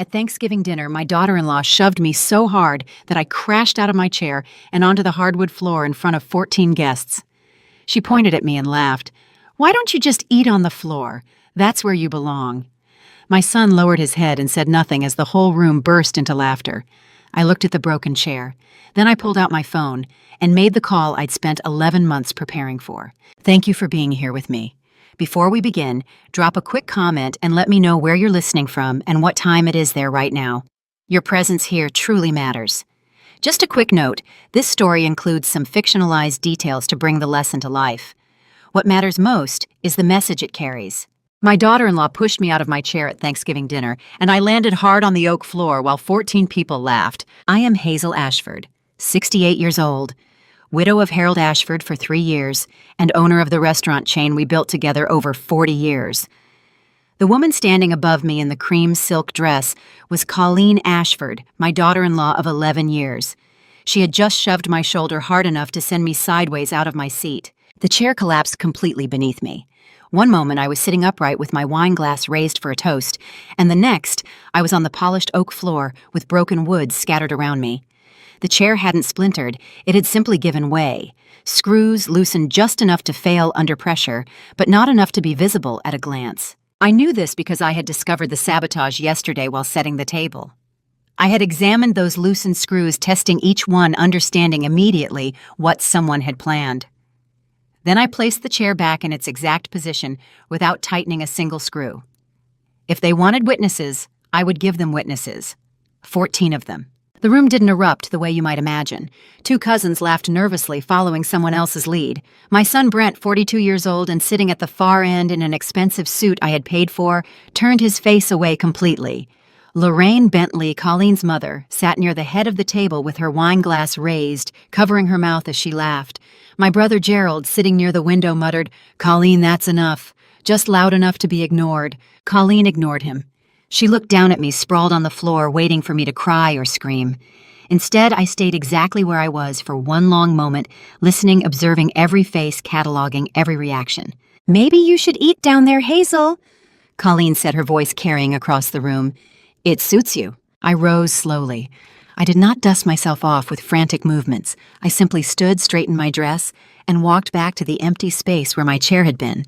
At Thanksgiving dinner, my daughter-in-law shoved me so hard that I crashed out of my chair and onto the hardwood floor in front of 14 guests. She pointed at me and laughed. "Why don't you just eat on the floor? That's where you belong." My son lowered his head and said nothing as the whole room burst into laughter. I looked at the broken chair. Then I pulled out my phone and made the call I'd spent 11 months preparing for. Thank you for being here with me. Before we begin, drop a quick comment and let me know where you're listening from and what time it is there right now. Your presence here truly matters. Just a quick note, this story includes some fictionalized details to bring the lesson to life. What matters most is the message it carries. My daughter-in-law pushed me out of my chair at Thanksgiving dinner, and I landed hard on the oak floor while 14 people laughed. I am Hazel Ashford, 68 years old, widow of Harold Ashford for 3 years, and owner of the restaurant chain we built together over 40 years. The woman standing above me in the cream silk dress was Colleen Ashford, my daughter-in-law of 11 years. She had just shoved my shoulder hard enough to send me sideways out of my seat. The chair collapsed completely beneath me. One moment I was sitting upright with my wine glass raised for a toast, and the next I was on the polished oak floor with broken wood scattered around me. The chair hadn't splintered, it had simply given way. Screws loosened just enough to fail under pressure, but not enough to be visible at a glance. I knew this because I had discovered the sabotage yesterday while setting the table. I had examined those loosened screws, testing each one, understanding immediately what someone had planned. Then I placed the chair back in its exact position without tightening a single screw. If they wanted witnesses, I would give them witnesses. 14 of them. The room didn't erupt the way you might imagine. 2 cousins laughed nervously, following someone else's lead. My son Brent, 42 years old and sitting at the far end in an expensive suit I had paid for, turned his face away completely. Lorraine Bentley, Colleen's mother, sat near the head of the table with her wine glass raised, covering her mouth as she laughed. My brother Gerald, sitting near the window, muttered, "Colleen, that's enough," just loud enough to be ignored. Colleen ignored him. She looked down at me, sprawled on the floor, waiting for me to cry or scream. Instead, I stayed exactly where I was for one long moment, listening, observing every face, cataloging every reaction. "Maybe you should eat down there, Hazel," Colleen said, her voice carrying across the room. "It suits you." I rose slowly. I did not dust myself off with frantic movements. I simply stood, straightened my dress, and walked back to the empty space where my chair had been.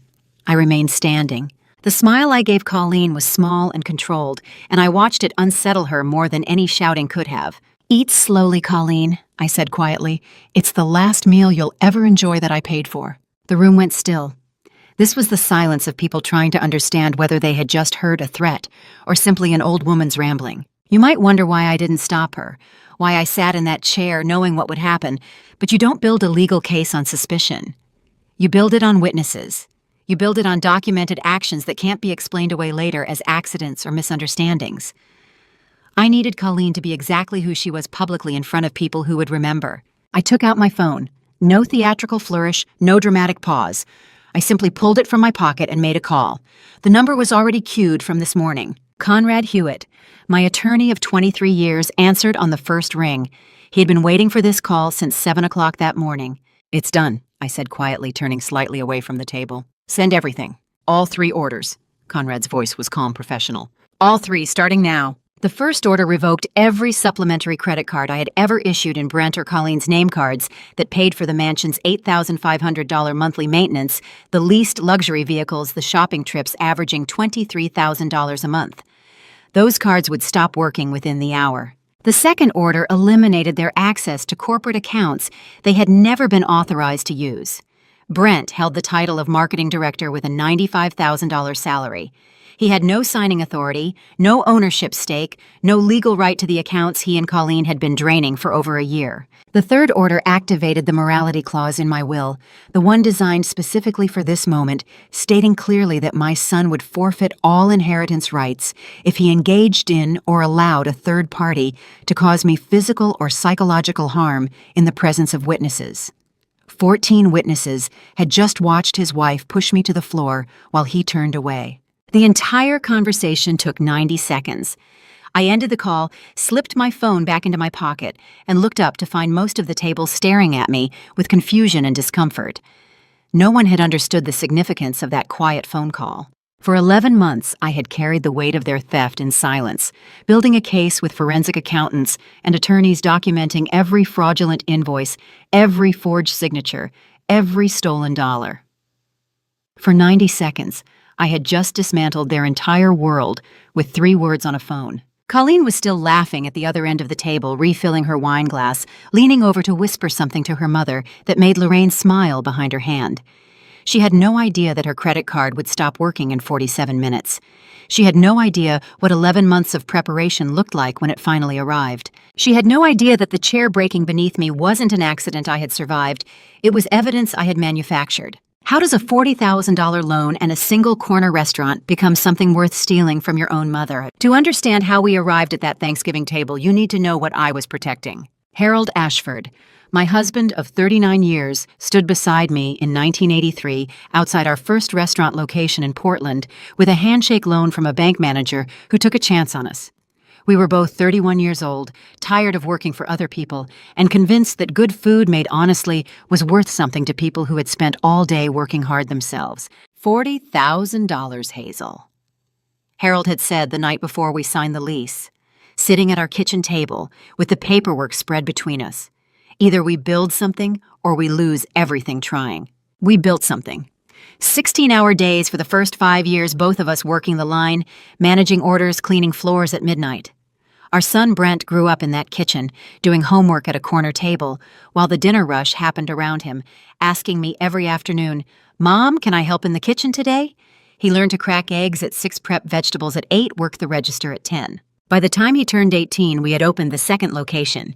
I remained standing. The smile I gave Colleen was small and controlled, and I watched it unsettle her more than any shouting could have. "Eat slowly, Colleen," I said quietly. "It's the last meal you'll ever enjoy that I paid for." The room went still. This was the silence of people trying to understand whether they had just heard a threat or simply an old woman's rambling. You might wonder why I didn't stop her, why I sat in that chair knowing what would happen, but you don't build a legal case on suspicion. You build it on witnesses. You build it on documented actions that can't be explained away later as accidents or misunderstandings. I needed Colleen to be exactly who she was publicly in front of people who would remember. I took out my phone. No theatrical flourish, no dramatic pause. I simply pulled it from my pocket and made a call. The number was already queued from this morning. Conrad Hewitt, my attorney of 23 years, answered on the first ring. He had been waiting for this call since 7 o'clock that morning. "It's done," I said quietly, turning slightly away from the table. "Send everything. All 3 orders." Conrad's voice was calm, professional. "All 3, starting now." The first order revoked every supplementary credit card I had ever issued in Brent or Colleen's name cards that paid for the mansion's $8,500 monthly maintenance, the leased luxury vehicles, the shopping trips averaging $23,000 a month. Those cards would stop working within the hour. The second order eliminated their access to corporate accounts they had never been authorized to use. Brent held the title of marketing director with a $95,000 salary. He had no signing authority, no ownership stake, no legal right to the accounts he and Colleen had been draining for over a year. The third order activated the morality clause in my will, the one designed specifically for this moment, stating clearly that my son would forfeit all inheritance rights if he engaged in or allowed a third party to cause me physical or psychological harm in the presence of witnesses. 14 witnesses had just watched his wife push me to the floor while he turned away. The entire conversation took 90 seconds. I ended the call, slipped my phone back into my pocket, and looked up to find most of the table staring at me with confusion and discomfort. No one had understood the significance of that quiet phone call. For 11 months, I had carried the weight of their theft in silence, building a case with forensic accountants and attorneys documenting every fraudulent invoice, every forged signature, every stolen dollar. For 90 seconds, I had just dismantled their entire world with 3 words on a phone. Colleen was still laughing at the other end of the table, refilling her wine glass, leaning over to whisper something to her mother that made Lorraine smile behind her hand. She had no idea that her credit card would stop working in 47 minutes. She had no idea what 11 months of preparation looked like when it finally arrived. She had no idea that the chair breaking beneath me wasn't an accident I had survived. It was evidence I had manufactured. How does a $40,000 loan and a single corner restaurant become something worth stealing from your own mother? To understand how we arrived at that Thanksgiving table, you need to know what I was protecting. Harold Ashford, my husband of 39 years, stood beside me in 1983 outside our first restaurant location in Portland with a handshake loan from a bank manager who took a chance on us. We were both 31 years old, tired of working for other people, and convinced that good food made honestly was worth something to people who had spent all day working hard themselves. $40,000, Hazel, Harold had said the night before we signed the lease, sitting at our kitchen table with the paperwork spread between us. Either we build something or we lose everything trying. We built something. 16-hour days for the first 5 years, both of us working the line, managing orders, cleaning floors at midnight. Our son Brent grew up in that kitchen, doing homework at a corner table, while the dinner rush happened around him, asking me every afternoon, "Mom, can I help in the kitchen today?" He learned to crack eggs at 6, prep vegetables at 8, work the register at 10. By the time he turned 18, we had opened the second location.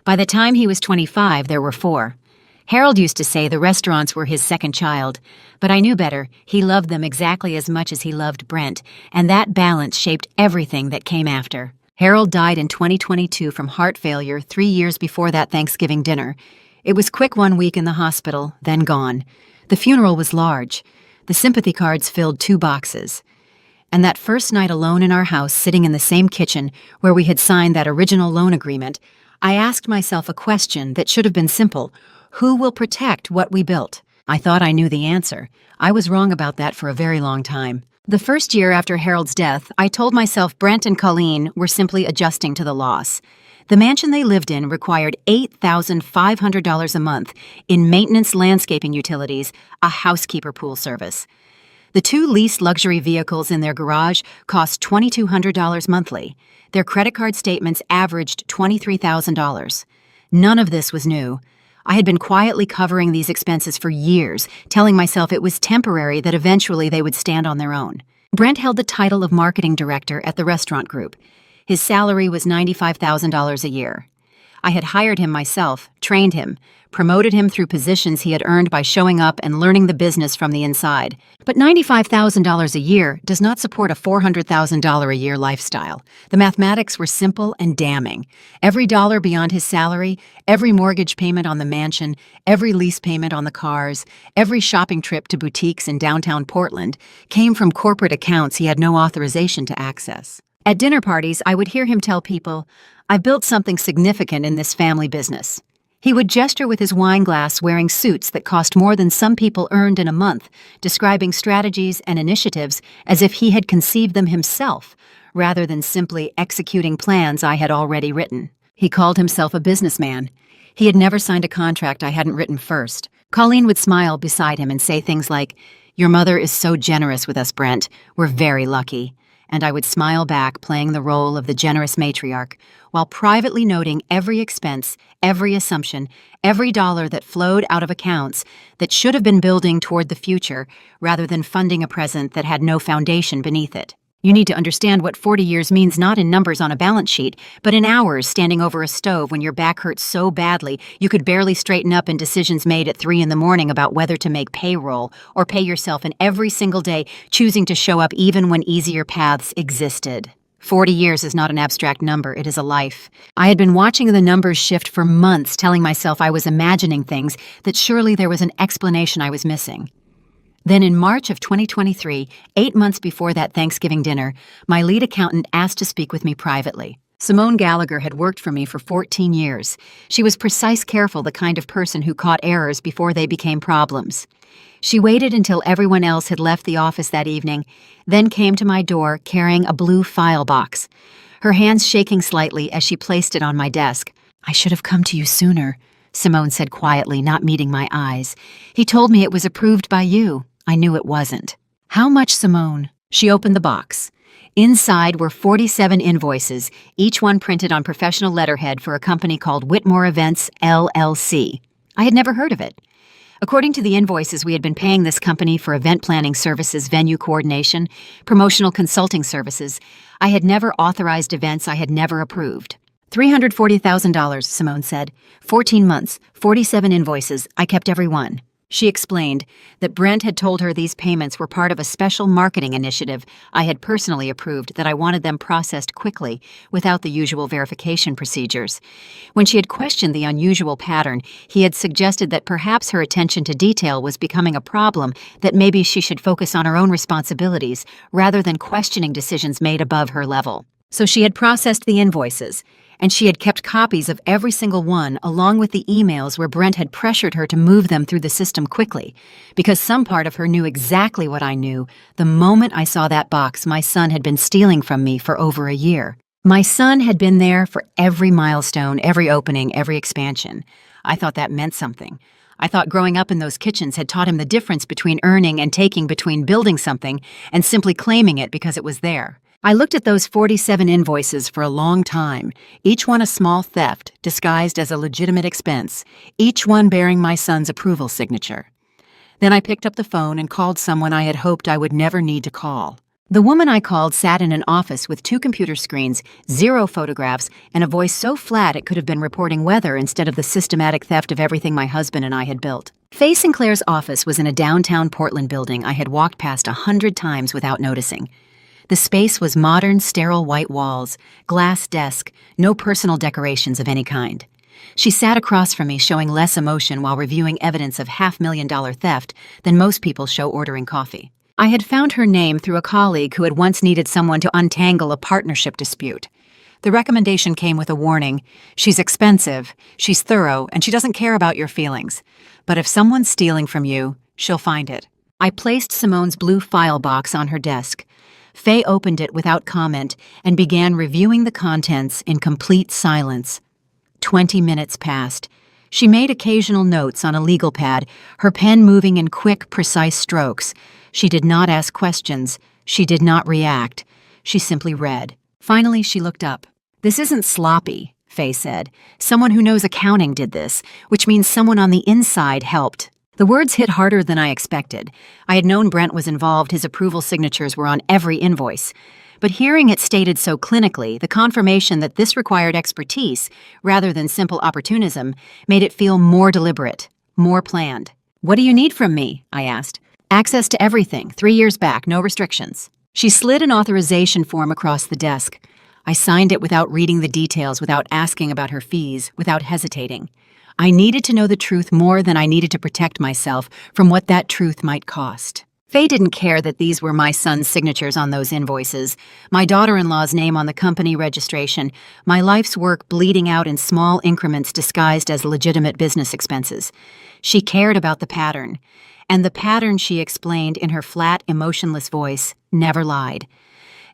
By the time he was 25, there were 4. Harold used to say the restaurants were his second child, but I knew better. He loved them exactly as much as he loved Brent, and that balance shaped everything that came after. Harold died in 2022 from heart failure 3 years before that Thanksgiving dinner. It was quick 1 week in the hospital, then gone. The funeral was large. The sympathy cards filled 2 boxes. And that first night alone in our house, sitting in the same kitchen where we had signed that original loan agreement, I asked myself a question that should have been simple. Who will protect what we built? I thought I knew the answer. I was wrong about that for a very long time. The first year after Harold's death, I told myself Brent and Colleen were simply adjusting to the loss. The mansion they lived in required $8,500 a month in maintenance, landscaping utilities, a housekeeper pool service. The 2 leased luxury vehicles in their garage cost $2,200 monthly. Their credit card statements averaged $23,000. None of this was new. I had been quietly covering these expenses for years, telling myself it was temporary, that eventually they would stand on their own. Brent held the title of marketing director at the restaurant group. His salary was $95,000 a year. I had hired him myself, trained him, promoted him through positions he had earned by showing up and learning the business from the inside. But $95,000 a year does not support a $400,000 a year lifestyle. The mathematics were simple and damning. Every dollar beyond his salary, every mortgage payment on the mansion, every lease payment on the cars, every shopping trip to boutiques in downtown Portland came from corporate accounts he had no authorization to access. At dinner parties, I would hear him tell people, "I built something significant in this family business." He would gesture with his wine glass, wearing suits that cost more than some people earned in a month, describing strategies and initiatives as if he had conceived them himself, rather than simply executing plans I had already written. He called himself a businessman. He had never signed a contract I hadn't written first. Colleen would smile beside him and say things like, "Your mother is so generous with us, Brent. We're very lucky." And I would smile back, playing the role of the generous matriarch, while privately noting every expense, every assumption, every dollar that flowed out of accounts that should have been building toward the future rather than funding a present that had no foundation beneath it. You need to understand what 40 years means, not in numbers on a balance sheet, but in hours standing over a stove when your back hurt so badly you could barely straighten up, and decisions made at 3 in the morning about whether to make payroll or pay yourself, and every single day choosing to show up even when easier paths existed. 40 years is not an abstract number, it is a life. I had been watching the numbers shift for months, telling myself I was imagining things, that surely there was an explanation I was missing. Then in March of 2023, 8 months before that Thanksgiving dinner, my lead accountant asked to speak with me privately. Simone Gallagher had worked for me for 14 years. She was precise, careful, the kind of person who caught errors before they became problems. She waited until everyone else had left the office that evening, then came to my door carrying a blue file box, her hands shaking slightly as she placed it on my desk. "I should have come to you sooner," Simone said quietly, not meeting my eyes. "He told me it was approved by you. I knew it wasn't." "How much, Simone?" She opened the box. Inside were 47 invoices, each one printed on professional letterhead for a company called Whitmore Events, LLC. I had never heard of it. According to the invoices, we had been paying this company for event planning services, venue coordination, promotional consulting services. I had never authorized events I had never approved. $340,000, Simone said. 14 months, 47 invoices. I kept every one. She explained that Brent had told her these payments were part of a special marketing initiative I had personally approved, that I wanted them processed quickly, without the usual verification procedures. When she had questioned the unusual pattern, he had suggested that perhaps her attention to detail was becoming a problem, that maybe she should focus on her own responsibilities rather than questioning decisions made above her level. So she had processed the invoices, and she had kept copies of every single one, along with the emails where Brent had pressured her to move them through the system quickly, because some part of her knew exactly what I knew. The moment I saw that box my son had been stealing from me for over a year. My son had been there for every milestone, every opening, every expansion. I thought that meant something. I thought growing up in those kitchens had taught him the difference between earning and taking, between building something and simply claiming it because it was there. I looked at those 47 invoices for a long time, each one a small theft disguised as a legitimate expense, each one bearing my son's approval signature. Then I picked up the phone and called someone I had hoped I would never need to call. The woman I called sat in an office with 2 computer screens, 0 photographs, and a voice so flat it could have been reporting weather instead of the systematic theft of everything my husband and I had built. Faye Sinclair's office was in a downtown Portland building I had walked past 100 times without noticing. The space was modern, sterile white walls, glass desk, no personal decorations of any kind. She sat across from me, showing less emotion while reviewing evidence of $500,000 theft than most people show ordering coffee. I had found her name through a colleague who had once needed someone to untangle a partnership dispute. The recommendation came with a warning: she's expensive, she's thorough, and she doesn't care about your feelings. But if someone's stealing from you, she'll find it. I placed Simone's blue file box on her desk. Faye opened it without comment and began reviewing the contents in complete silence. 20 minutes passed. She made occasional notes on a legal pad, her pen moving in quick, precise strokes. She did not ask questions. She did not react. She simply read. Finally, she looked up. "This isn't sloppy," Faye said. "Someone who knows accounting did this, which means someone on the inside helped." The words hit harder than I expected. I had known Brent was involved, his approval signatures were on every invoice. But hearing it stated so clinically, the confirmation that this required expertise, rather than simple opportunism, made it feel more deliberate, more planned. "What do you need from me?" I asked. "Access to everything, 3 years back, no restrictions." She slid an authorization form across the desk. I signed it without reading the details, without asking about her fees, without hesitating. I needed to know the truth more than I needed to protect myself from what that truth might cost. Faye didn't care that these were my son's signatures on those invoices, my daughter-in-law's name on the company registration, my life's work bleeding out in small increments disguised as legitimate business expenses. She cared about the pattern, and the pattern, she explained in her flat, emotionless voice, never lied.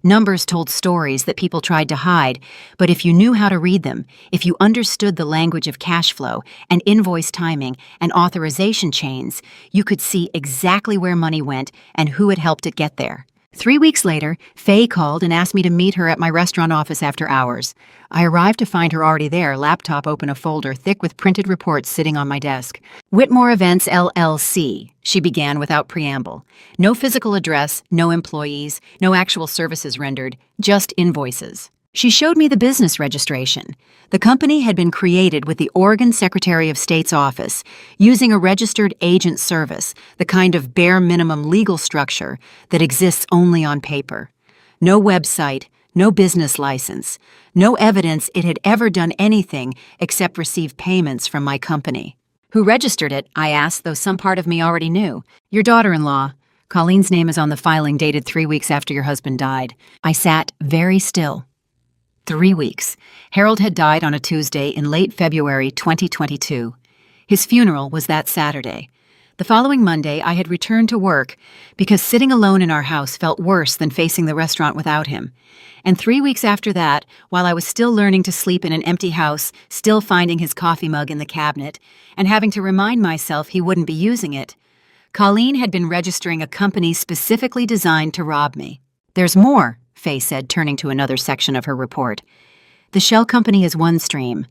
Numbers told stories that people tried to hide, but if you knew how to read them, if you understood the language of cash flow and invoice timing and authorization chains, you could see exactly where money went and who had helped it get there. 3 weeks later, Faye called and asked me to meet her at my restaurant office after hours. I arrived to find her already there, laptop open, a folder thick with printed reports sitting on my desk. "Whitmore Events, LLC, she began without preamble. No physical address, no employees, no actual services rendered, just invoices. She showed me the business registration. The company had been created with the Oregon Secretary of State's office, using a registered agent service, the kind of bare minimum legal structure that exists only on paper. No website, no business license, no evidence it had ever done anything except receive payments from my company. "Who registered it?" I asked, though some part of me already knew. "Your daughter-in-law. Colleen's name is on the filing dated 3 weeks after your husband died." I sat very still. 3 weeks. Harold had died on a Tuesday in late February 2022. His funeral was that Saturday. The following Monday, I had returned to work because sitting alone in our house felt worse than facing the restaurant without him. And 3 weeks after that, while I was still learning to sleep in an empty house, still finding his coffee mug in the cabinet, and having to remind myself he wouldn't be using it, Colleen had been registering a company specifically designed to rob me. "There's more," Faye said, turning to another section of her report. "The shell company is one stream.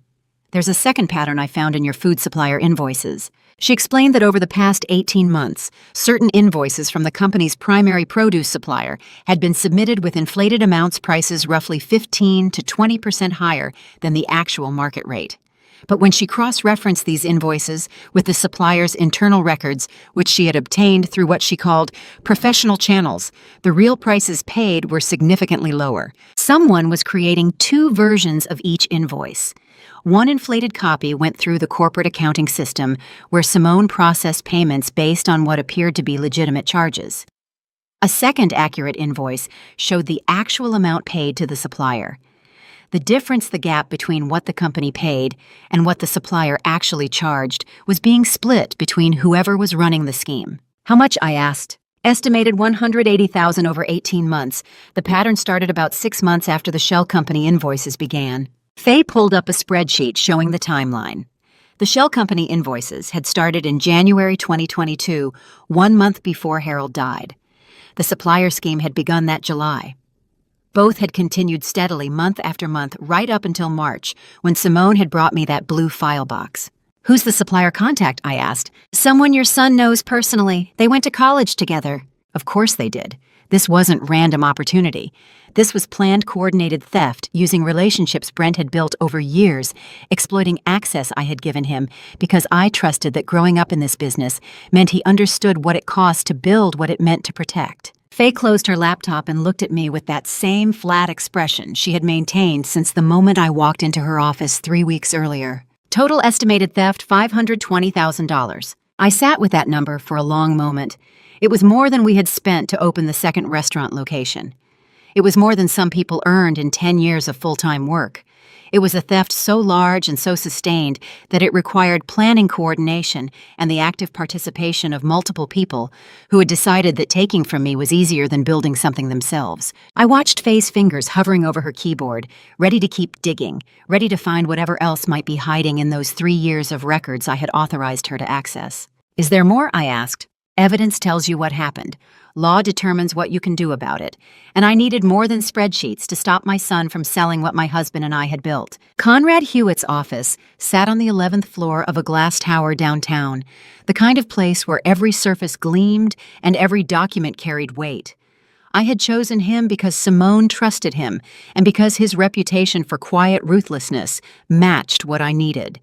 There's a second pattern I found in your food supplier invoices." She explained that over the past 18 months, certain invoices from the company's primary produce supplier had been submitted with inflated amounts prices roughly 15 to 20% higher than the actual market rate. But when she cross-referenced these invoices with the supplier's internal records, which she had obtained through what she called professional channels, the real prices paid were significantly lower. Someone was creating two versions of each invoice. One inflated copy went through the corporate accounting system where Simone processed payments based on what appeared to be legitimate charges. A second accurate invoice showed the actual amount paid to the supplier. The difference, the gap between what the company paid and what the supplier actually charged, was being split between whoever was running the scheme. "How much?" I asked. "Estimated $180,000 over 18 months. The pattern started about 6 months after the shell company invoices began." Faye pulled up a spreadsheet showing the timeline. The shell company invoices had started in January 2022, 1 month before Harold died. The supplier scheme had begun that July. Both had continued steadily month after month right up until March, when Simone had brought me that blue file box. "Who's the supplier contact?" I asked. "Someone your son knows personally. They went to college together." Of course they did. This wasn't random opportunity. This was planned, coordinated theft using relationships Brent had built over years, exploiting access I had given him because I trusted that growing up in this business meant he understood what it cost to build what it meant to protect. Faye closed her laptop and looked at me with that same flat expression she had maintained since the moment I walked into her office 3 weeks earlier. "Total estimated theft, $520,000. I sat with that number for a long moment. It was more than we had spent to open the second restaurant location. It was more than some people earned in 10 years of full-time work. It was a theft so large and so sustained that it required planning coordination and the active participation of multiple people who had decided that taking from me was easier than building something themselves." I watched Faye's fingers hovering over her keyboard, ready to keep digging, ready to find whatever else might be hiding in those 3 years of records I had authorized her to access. "Is there more?" I asked. "Evidence tells you what happened. Law determines what you can do about it. And I needed more than spreadsheets to stop my son from selling what my husband and I had built." Conrad Hewitt's office sat on the 11th floor of a glass tower downtown, the kind of place where every surface gleamed and every document carried weight. I had chosen him because Simone trusted him and because his reputation for quiet ruthlessness matched what I needed.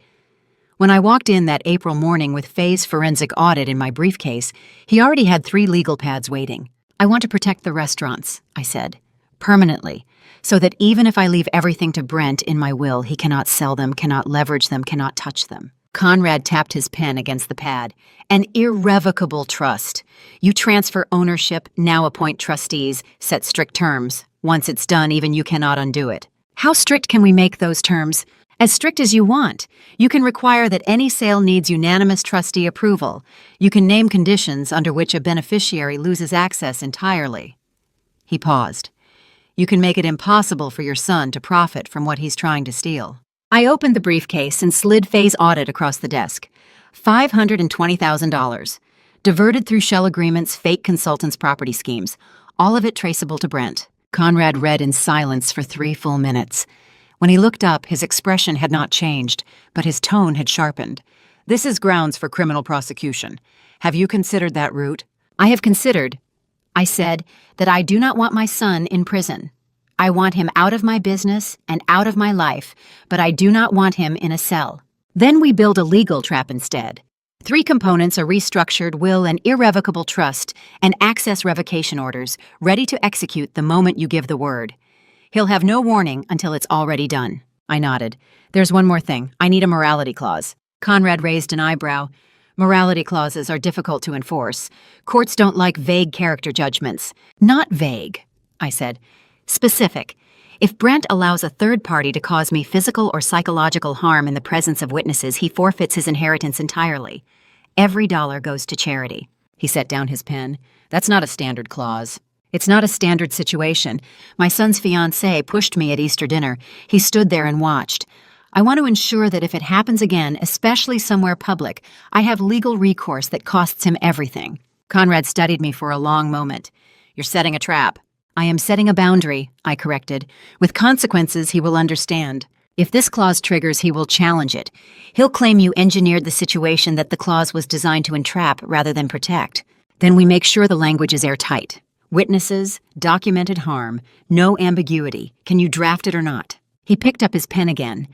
When I walked in that April morning with Faye's forensic audit in my briefcase, he already had 3 legal pads waiting. "I want to protect the restaurants," I said, "permanently, so that even if I leave everything to Brent in my will, he cannot sell them, cannot leverage them, cannot touch them." Conrad tapped his pen against the pad. "An irrevocable trust. You transfer ownership, now appoint trustees, set strict terms. Once it's done, even you cannot undo it." "How strict can we make those terms?" "As strict as you want. You can require that any sale needs unanimous trustee approval. You can name conditions under which a beneficiary loses access entirely." He paused. "You can make it impossible for your son to profit from what he's trying to steal." I opened the briefcase and slid Faye's audit across the desk. $520,000. Diverted through shell agreements, fake consultants' property schemes. All of it traceable to Brent. Conrad read in silence for 3 full minutes. When he looked up, his expression had not changed, but his tone had sharpened. "This is grounds for criminal prosecution. Have you considered that route?" "I have considered," I said, "that I do not want my son in prison. I want him out of my business and out of my life, but I do not want him in a cell." Then we build a legal trap instead. 3 components: a restructured will, an irrevocable trust, and access revocation orders, ready to execute the moment you give the word. He'll have no warning until it's already done. I nodded. "There's one more thing. I need a morality clause." Conrad raised an eyebrow. "Morality clauses are difficult to enforce. Courts don't like vague character judgments." "Not vague," I said. "Specific. If Brent allows a third party to cause me physical or psychological harm in the presence of witnesses, he forfeits his inheritance entirely. Every dollar goes to charity." He set down his pen. "That's not a standard clause." "It's not a standard situation. My son's fiancée pushed me at Easter dinner. He stood there and watched. I want to ensure that if it happens again, especially somewhere public, I have legal recourse that costs him everything." Conrad studied me for a long moment. "You're setting a trap." "I am setting a boundary," I corrected. "With consequences he will understand. If this clause triggers, he will challenge it. He'll claim you engineered the situation that the clause was designed to entrap rather than protect. Then we make sure the language is airtight. Witnesses, documented harm, no ambiguity. Can you draft it or not?" He picked up his pen again.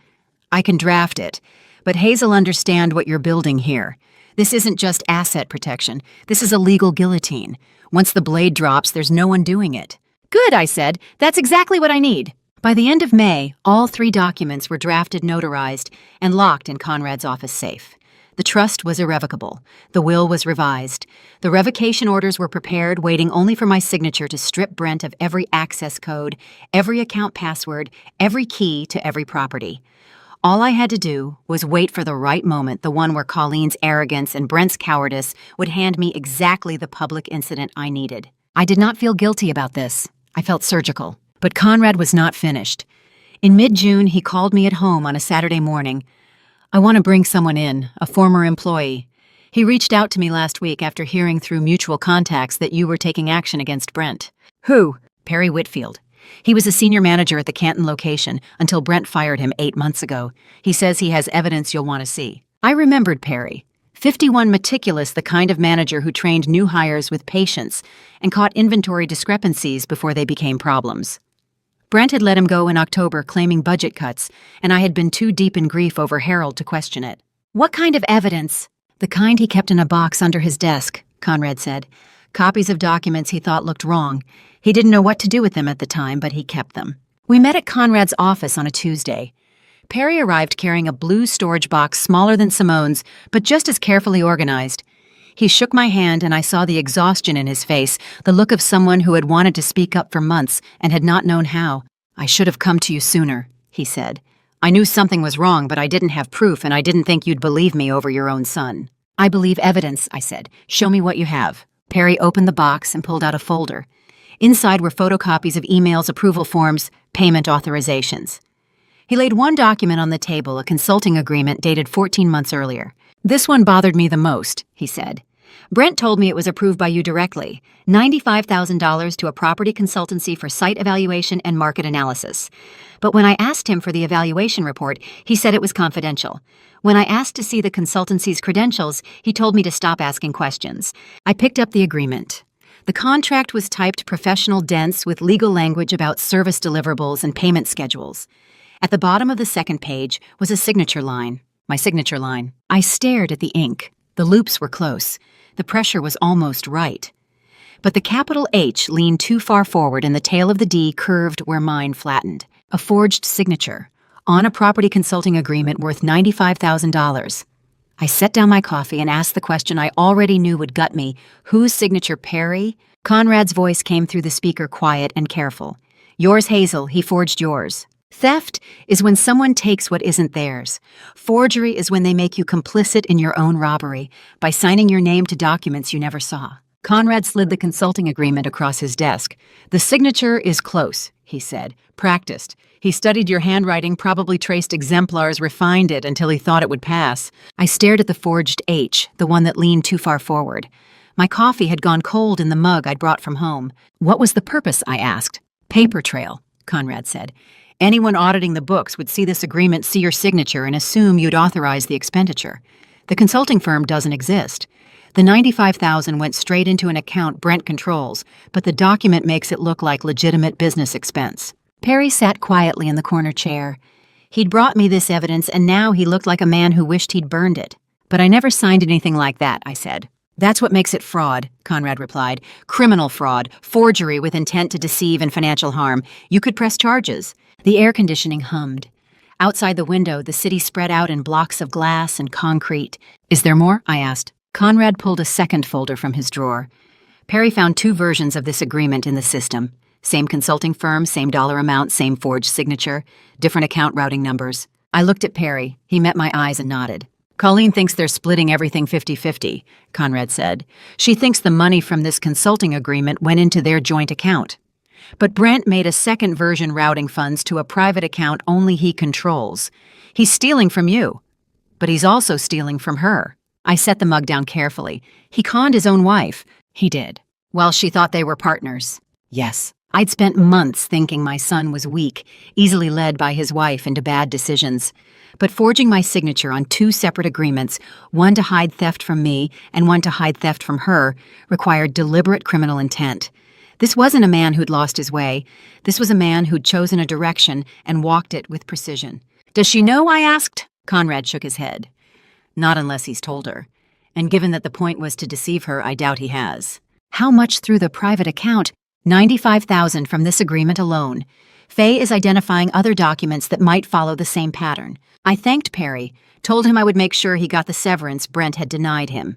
"I can draft it, but Hazel, understand what you're building here. This isn't just asset protection. This is a legal guillotine. Once the blade drops, there's no undoing it." "Good," I said. "That's exactly what I need." By the end of May, all 3 documents were drafted, notarized, and locked in Conrad's office safe. The trust was irrevocable. The will was revised. The revocation orders were prepared, waiting only for my signature to strip Brent of every access code, every account password, every key to every property. All I had to do was wait for the right moment, the one where Colleen's arrogance and Brent's cowardice would hand me exactly the public incident I needed. I did not feel guilty about this. I felt surgical. But Conrad was not finished. In mid-June, he called me at home on a Saturday morning. "I want to bring someone in, a former employee. He reached out to me last week after hearing through mutual contacts that you were taking action against Brent." "Who?" "Perry Whitfield. He was a senior manager at the Canton location until Brent fired him 8 months ago. He says he has evidence you'll want to see." I remembered Perry. 51 meticulous, the kind of manager who trained new hires with patience and caught inventory discrepancies before they became problems. Brent had let him go in October, claiming budget cuts, and I had been too deep in grief over Harold to question it. "What kind of evidence?" "The kind he kept in a box under his desk," Conrad said. "Copies of documents he thought looked wrong. He didn't know what to do with them at the time, but he kept them." We met at Conrad's office on a Tuesday. Perry arrived carrying a blue storage box smaller than Simone's, but just as carefully organized. He shook my hand, and I saw the exhaustion in his face, the look of someone who had wanted to speak up for months and had not known how. "I should have come to you sooner," he said. "I knew something was wrong, but I didn't have proof, and I didn't think you'd believe me over your own son." "I believe evidence," I said. "Show me what you have." Perry opened the box and pulled out a folder. Inside were photocopies of emails, approval forms, payment authorizations. He laid one document on the table, a consulting agreement dated 14 months earlier. "This one bothered me the most," he said. "Brent told me it was approved by you directly. $95,000 to a property consultancy for site evaluation and market analysis. But when I asked him for the evaluation report, he said it was confidential. When I asked to see the consultancy's credentials, he told me to stop asking questions." I picked up the agreement. The contract was typed professional dense with legal language about service deliverables and payment schedules. At the bottom of the second page was a signature line. My signature line. I stared at the ink. The loops were close. The pressure was almost right. But the capital H leaned too far forward and the tail of the D curved where mine flattened. A forged signature. On a property consulting agreement worth $95,000. I set down my coffee and asked the question I already knew would gut me. Whose signature, Perry? Conrad's voice came through the speaker, quiet and careful. "Yours, Hazel. He forged yours." Theft is when someone takes what isn't theirs. Forgery is when they make you complicit in your own robbery by signing your name to documents you never saw. Conrad slid the consulting agreement across his desk. "The signature is close," he said. "Practiced. He studied your handwriting, probably traced exemplars, refined it until he thought it would pass." I stared at the forged H, the one that leaned too far forward. My coffee had gone cold in the mug I'd brought from home. "What was the purpose?" I asked. "Paper trail," Conrad said. "Anyone auditing the books would see this agreement, see your signature, and assume you'd authorize the expenditure. The consulting firm doesn't exist. The $95,000 went straight into an account Brent controls, but the document makes it look like legitimate business expense." Perry sat quietly in the corner chair. He'd brought me this evidence, and now he looked like a man who wished he'd burned it. "But I never signed anything like that," I said. "That's what makes it fraud," Conrad replied. "Criminal fraud, forgery with intent to deceive and financial harm. You could press charges." The air conditioning hummed. Outside the window, the city spread out in blocks of glass and concrete. "Is there more?" I asked. Conrad pulled a second folder from his drawer. Perry found 2 versions of this agreement in the system. Same consulting firm, same dollar amount, same forged signature, different account routing numbers. I looked at Perry. He met my eyes and nodded. Colleen thinks they're splitting everything 50-50, Conrad said. She thinks the money from this consulting agreement went into their joint account. But Brent made a second version routing funds to a private account only he controls. He's stealing from you, but he's also stealing from her. I set the mug down carefully. He conned his own wife. He did. Well, she thought they were partners. Yes. I'd spent months thinking my son was weak, easily led by his wife into bad decisions. But forging my signature on two separate agreements, one to hide theft from me and one to hide theft from her, required deliberate criminal intent. This wasn't a man who'd lost his way. This was a man who'd chosen a direction and walked it with precision. Does she know? I asked. Conrad shook his head. Not unless he's told her. And given that the point was to deceive her, I doubt he has. How much through the private account? $95,000 from this agreement alone. Faye is identifying other documents that might follow the same pattern. I thanked Perry, told him I would make sure he got the severance Brent had denied him.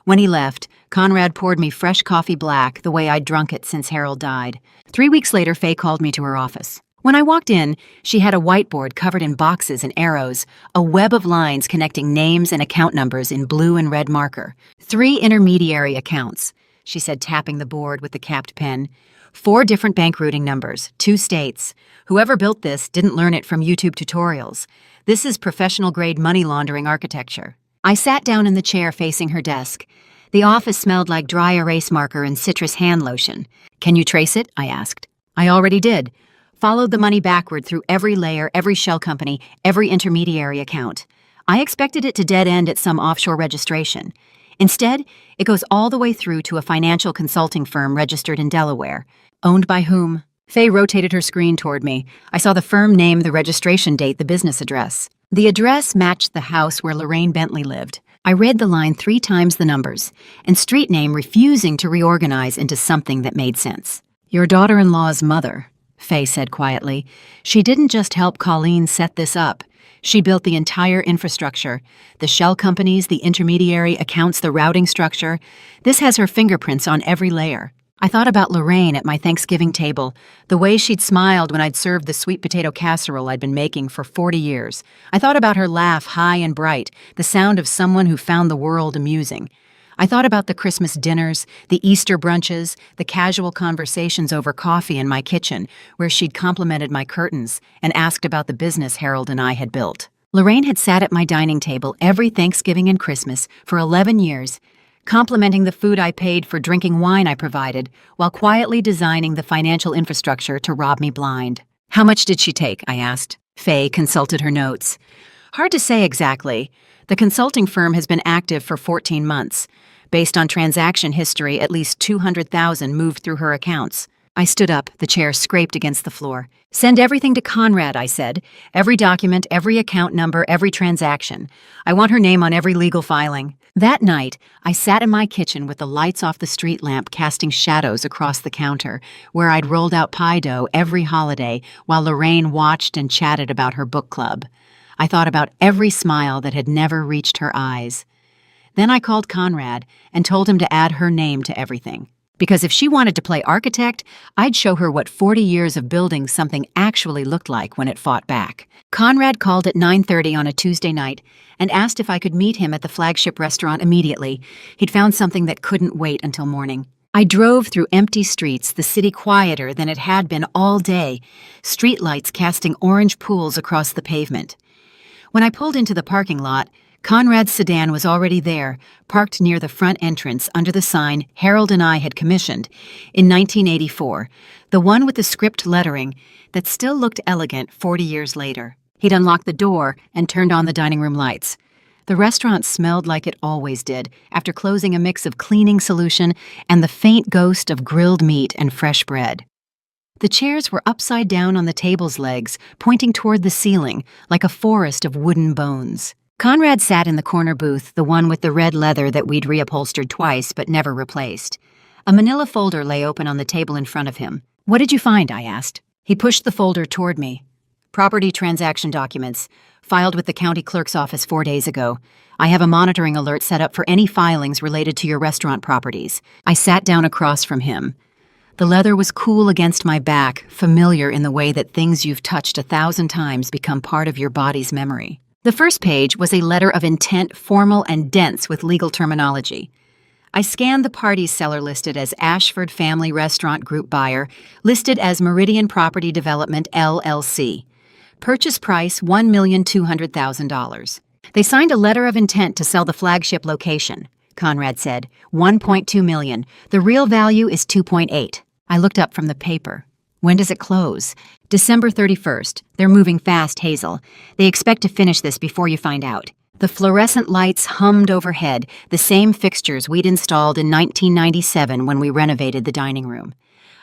When he left, Conrad poured me fresh coffee black the way I'd drunk it since Harold died. 3 weeks later, Faye called me to her office. When I walked in, she had a whiteboard covered in boxes and arrows, a web of lines connecting names and account numbers in blue and red marker. 3 intermediary accounts, she said, tapping the board with the capped pen. 4 different bank routing numbers, 2 states. Whoever built this didn't learn it from YouTube tutorials. This is professional-grade money laundering architecture. I sat down in the chair facing her desk. The office smelled like dry erase marker and citrus hand lotion. Can you trace it? I asked. I already did. Followed the money backward through every layer, every shell company, every intermediary account. I expected it to dead end at some offshore registration. Instead, it goes all the way through to a financial consulting firm registered in Delaware. Owned by whom? Faye rotated her screen toward me. I saw the firm name, the registration date, the business address. The address matched the house where Lorraine Bentley lived. I read the line 3 times the numbers, and street name refusing to reorganize into something that made sense. Your daughter-in-law's mother, Faye said quietly. She didn't just help Colleen set this up. She built the entire infrastructure, the shell companies, the intermediary accounts, the routing structure. This has her fingerprints on every layer. I thought about Lorraine at my Thanksgiving table, the way she'd smiled when I'd served the sweet potato casserole I'd been making for 40 years. I thought about her laugh, high and bright, the sound of someone who found the world amusing. I thought about the Christmas dinners, the Easter brunches, the casual conversations over coffee in my kitchen, where she'd complimented my curtains and asked about the business Harold and I had built. Lorraine had sat at my dining table every Thanksgiving and Christmas for 11 years, complimenting the food I paid for drinking wine I provided, while quietly designing the financial infrastructure to rob me blind. How much did she take? I asked. Faye consulted her notes. Hard to say exactly. The consulting firm has been active for 14 months. Based on transaction history, at least $200,000 moved through her accounts. I stood up, the chair scraped against the floor. Send everything to Conrad, I said. Every document, every account number, every transaction. I want her name on every legal filing. That night, I sat in my kitchen with the lights off the street lamp casting shadows across the counter, where I'd rolled out pie dough every holiday while Lorraine watched and chatted about her book club. I thought about every smile that had never reached her eyes. Then I called Conrad and told him to add her name to everything. Because if she wanted to play architect, I'd show her what 40 years of building something actually looked like when it fought back. Conrad called at 9:30 on a Tuesday night and asked if I could meet him at the flagship restaurant immediately. He'd found something that couldn't wait until morning. I drove through empty streets, the city quieter than it had been all day, streetlights casting orange pools across the pavement. When I pulled into the parking lot, Conrad's sedan was already there, parked near the front entrance under the sign Harold and I had commissioned in 1984, the one with the script lettering that still looked elegant 40 years later. He'd unlocked the door and turned on the dining room lights. The restaurant smelled like it always did, after closing a mix of cleaning solution and the faint ghost of grilled meat and fresh bread. The chairs were upside down on the table's legs, pointing toward the ceiling, like a forest of wooden bones. Conrad sat in the corner booth, the one with the red leather that we'd reupholstered twice but never replaced. A manila folder lay open on the table in front of him. What did you find? I asked. He pushed the folder toward me. Property transaction documents, filed with the county clerk's office 4 days ago. I have a monitoring alert set up for any filings related to your restaurant properties. I sat down across from him. The leather was cool against my back, familiar in the way that things you've touched 1,000 times become part of your body's memory. The first page was a letter of intent, formal and dense with legal terminology. I scanned the parties seller listed as Ashford Family Restaurant Group buyer, listed as Meridian Property Development, LLC. Purchase price $1,200,000. They signed a letter of intent to sell the flagship location. Conrad said, $1.2 million. The real value is $2.8. I looked up from the paper. When does it close? December 31st. They're moving fast, Hazel. They expect to finish this before you find out. The fluorescent lights hummed overhead, the same fixtures we'd installed in 1997 when we renovated the dining room.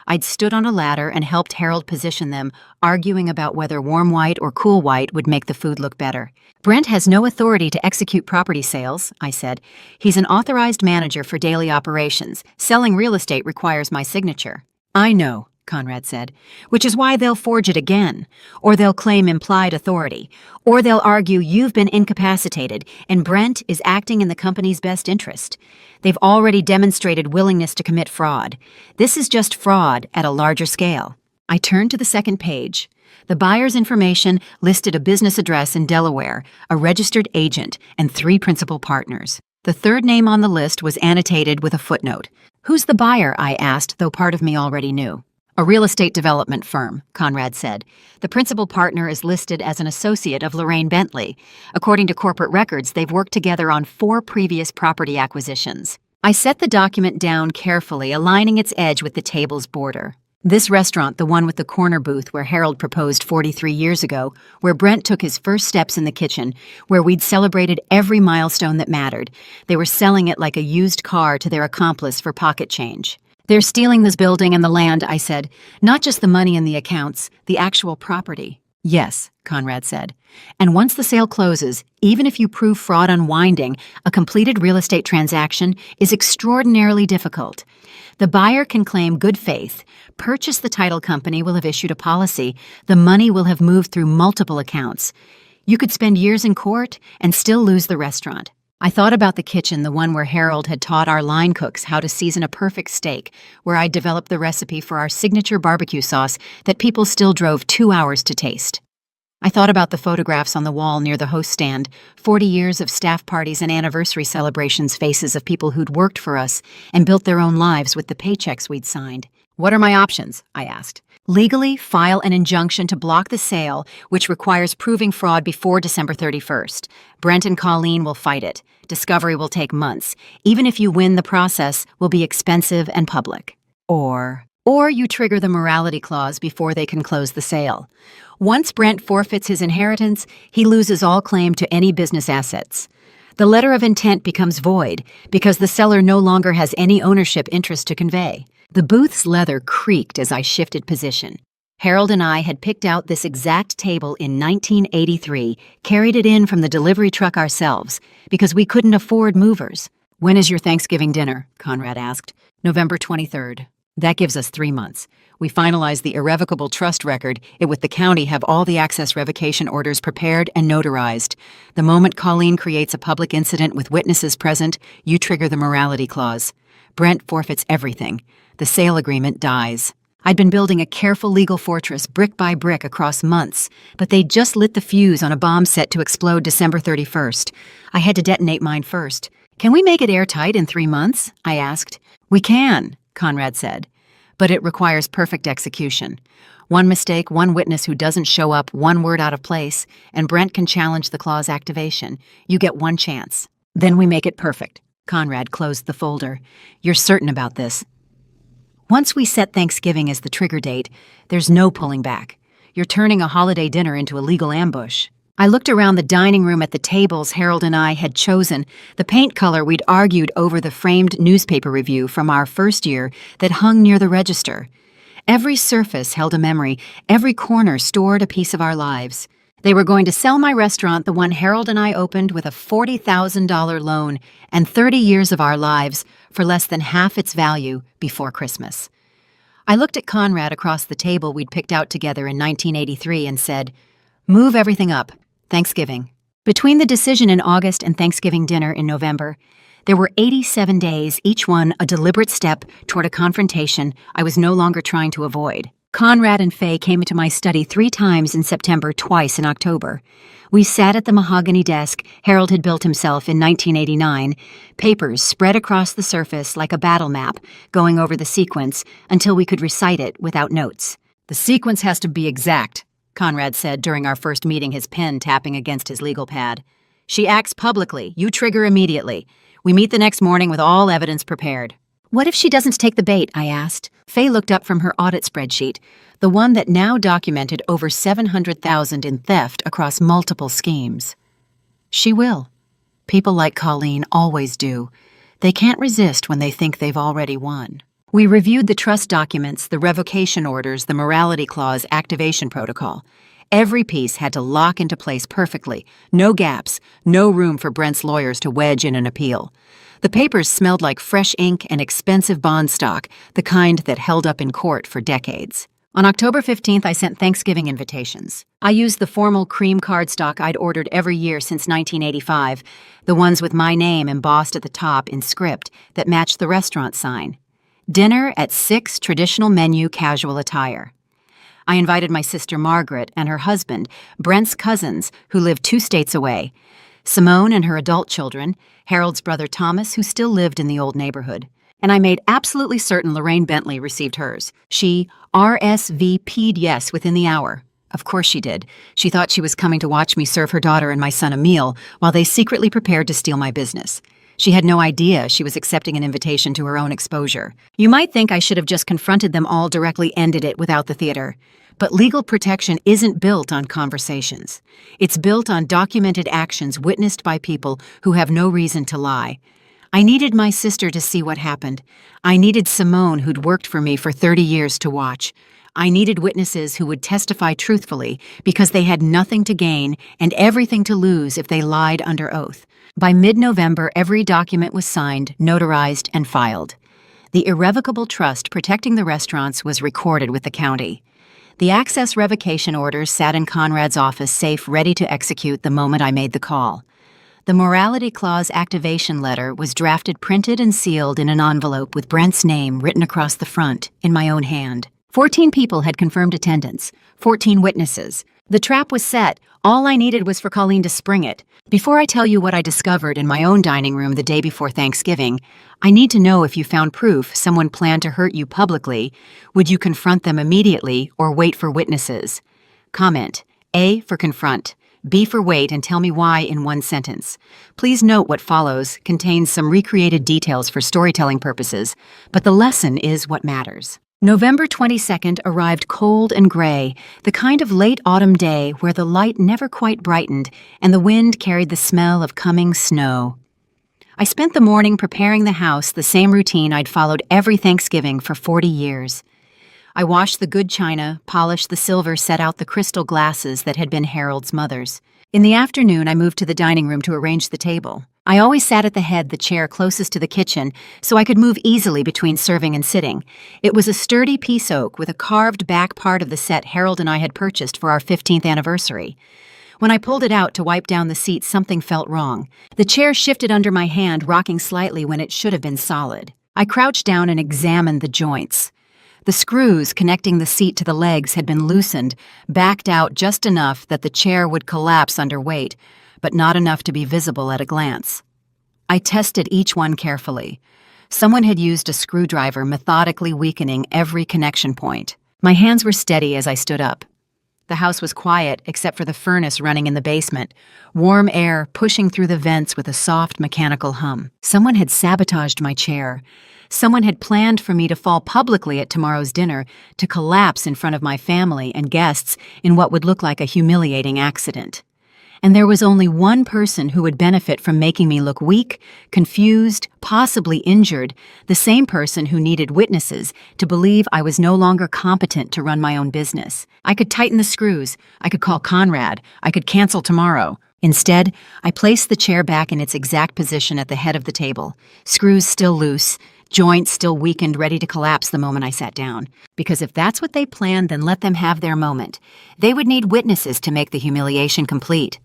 I'd stood on a ladder and helped Harold position them, arguing about whether warm white or cool white would make the food look better. Brent has no authority to execute property sales, I said. He's an authorized manager for daily operations. Selling real estate requires my signature. I know, Conrad said, which is why they'll forge it again, or they'll claim implied authority, or they'll argue you've been incapacitated and Brent is acting in the company's best interest. They've already demonstrated willingness to commit fraud. This is just fraud at a larger scale. I turned to the second page. The buyer's information listed a business address in Delaware, a registered agent, and 3 principal partners. The third name on the list was annotated with a footnote. Who's the buyer? I asked, though part of me already knew. A real estate development firm, Conrad said. The principal partner is listed as an associate of Lorraine Bentley. According to corporate records, they've worked together on 4 previous property acquisitions. I set the document down carefully, aligning its edge with the table's border. This restaurant, the one with the corner booth where Harold proposed 43 years ago, where Brent took his first steps in the kitchen, where we'd celebrated every milestone that mattered. They were selling it like a used car to their accomplice for pocket change. They're stealing this building and the land, I said. Not just the money in the accounts, the actual property. Yes, Conrad said. And once the sale closes, even if you prove fraud unwinding, a completed real estate transaction is extraordinarily difficult. The buyer can claim good faith. Purchase the title company will have issued a policy. The money will have moved through multiple accounts. You could spend years in court and still lose the restaurant. I thought about the kitchen, the one where Harold had taught our line cooks how to season a perfect steak, where I developed the recipe for our signature barbecue sauce that people still drove 2 hours to taste. I thought about the photographs on the wall near the host stand, 40 years of staff parties and anniversary celebrations, faces of people who'd worked for us and built their own lives with the paychecks we'd signed. What are my options? I asked. Legally, file an injunction to block the sale, which requires proving fraud before December 31st. Brent and Colleen will fight it. Discovery will take months. Even if you win, the process will be expensive and public. Or you trigger the morality clause before they can close the sale. Once Brent forfeits his inheritance, he loses all claim to any business assets. The letter of intent becomes void because the seller no longer has any ownership interest to convey. The booth's leather creaked as I shifted position. Harold and I had picked out this exact table in 1983, carried it in from the delivery truck ourselves, because we couldn't afford movers. When is your Thanksgiving dinner? Conrad asked. November 23rd. That gives us 3 months. We finalize the irrevocable trust record, it with the county have all the access revocation orders prepared and notarized. The moment Colleen creates a public incident with witnesses present, you trigger the morality clause. Brent forfeits everything. The sale agreement dies. I'd been building a careful legal fortress brick by brick across months, but they'd just lit the fuse on a bomb set to explode December 31st. I had to detonate mine first. Can we make it airtight in 3 months? I asked. We can, Conrad said, but it requires perfect execution. One mistake, one witness who doesn't show up, one word out of place, and Brent can challenge the clause activation. You get one chance. Then we make it perfect. Conrad closed the folder. You're certain about this? Once we set Thanksgiving as the trigger date, there's no pulling back. You're turning a holiday dinner into a legal ambush. I looked around the dining room at the tables Harold and I had chosen, the paint color we'd argued over the framed newspaper review from our first year that hung near the register. Every surface held a memory, every corner stored a piece of our lives. They were going to sell my restaurant, the one Harold and I opened with a $40,000 loan and 30 years of our lives, for less than half its value before Christmas. I looked at Conrad across the table we'd picked out together in 1983 and said, "Move everything up. Thanksgiving." Between the decision in August and Thanksgiving dinner in November, There were 87 days, each one a deliberate step toward a confrontation I was no longer trying to avoid. Conrad and Faye came into my study 3 times in September, twice in October. We sat at the mahogany desk Harold had built himself in 1989, papers spread across the surface like a battle map, going over the sequence until we could recite it without notes. "The sequence has to be exact," Conrad said during our first meeting, his pen tapping against his legal pad. "She acts publicly. You trigger immediately. We meet the next morning with all evidence prepared." "What if she doesn't take the bait?" I asked. Faye looked up from her audit spreadsheet, the one that now documented over $700,000 in theft across multiple schemes. "She will. People like Colleen always do. They can't resist when they think they've already won." We reviewed the trust documents, the revocation orders, the morality clause activation protocol. Every piece had to lock into place perfectly. No gaps, no room for Brent's lawyers to wedge in an appeal. The papers smelled like fresh ink and expensive bond stock, the kind that held up in court for decades. On October 15th, I sent Thanksgiving invitations. I used the formal cream cardstock I'd ordered every year since 1985, the ones with my name embossed at the top in script that matched the restaurant sign. Dinner at 6 traditional menu casual attire. I invited my sister Margaret and her husband, Brent's cousins, who lived 2 states away, Simone and her adult children, Harold's brother Thomas, who still lived in the old neighborhood. And I made absolutely certain Lorraine Bentley received hers. She RSVP'd yes within the hour. Of course she did. She thought she was coming to watch me serve her daughter and my son a meal while they secretly prepared to steal my business. She had no idea she was accepting an invitation to her own exposure. You might think I should have just confronted them all directly, ended it without the theater. But legal protection isn't built on conversations. It's built on documented actions witnessed by people who have no reason to lie. I needed my sister to see what happened. I needed Simone, who'd worked for me for 30 years, to watch. I needed witnesses who would testify truthfully because they had nothing to gain and everything to lose if they lied under oath. By mid-November, every document was signed, notarized, and filed. The irrevocable trust protecting the restaurants was recorded with the county. The access revocation orders sat in Conrad's office, safe, ready to execute the moment I made the call. The morality clause activation letter was drafted, printed, and sealed in an envelope with Brent's name written across the front, in my own hand. 14 people had confirmed attendance, 14 witnesses. The trap was set. All I needed was for Colleen to spring it. Before I tell you what I discovered in my own dining room the day before Thanksgiving, I need to know if you found proof someone planned to hurt you publicly. Would you confront them immediately or wait for witnesses? Comment: A for confront, B for wait, and tell me why in one sentence. Please note what follows contains some recreated details for storytelling purposes, but the lesson is what matters. November 22nd arrived cold and gray, the kind of late autumn day where the light never quite brightened and the wind carried the smell of coming snow. I spent the morning preparing the house, the same routine I'd followed every Thanksgiving for 40 years. I washed the good china, polished the silver, set out the crystal glasses that had been Harold's mother's. In the afternoon, I moved to the dining room to arrange the table. I always sat at the head, the chair closest to the kitchen, so I could move easily between serving and sitting. It was a sturdy piece oak with a carved back part of the set Harold and I had purchased for our 15th anniversary. When I pulled it out to wipe down the seat, something felt wrong. The chair shifted under my hand, rocking slightly when it should have been solid. I crouched down and examined the joints. The screws connecting the seat to the legs had been loosened, backed out just enough that the chair would collapse under weight, but not enough to be visible at a glance. I tested each one carefully. Someone had used a screwdriver, methodically weakening every connection point. My hands were steady as I stood up. The house was quiet except for the furnace running in the basement, warm air pushing through the vents with a soft mechanical hum. Someone had sabotaged my chair. Someone had planned for me to fall publicly at tomorrow's dinner, to collapse in front of my family and guests in what would look like a humiliating accident. And there was only one person who would benefit from making me look weak, confused, possibly injured, the same person who needed witnesses to believe I was no longer competent to run my own business. I could tighten the screws, I could call Conrad, I could cancel tomorrow. Instead, I placed the chair back in its exact position at the head of the table, screws still loose, joints still weakened, ready to collapse the moment I sat down. Because if that's what they planned, then let them have their moment. They would need witnesses to make the humiliation complete.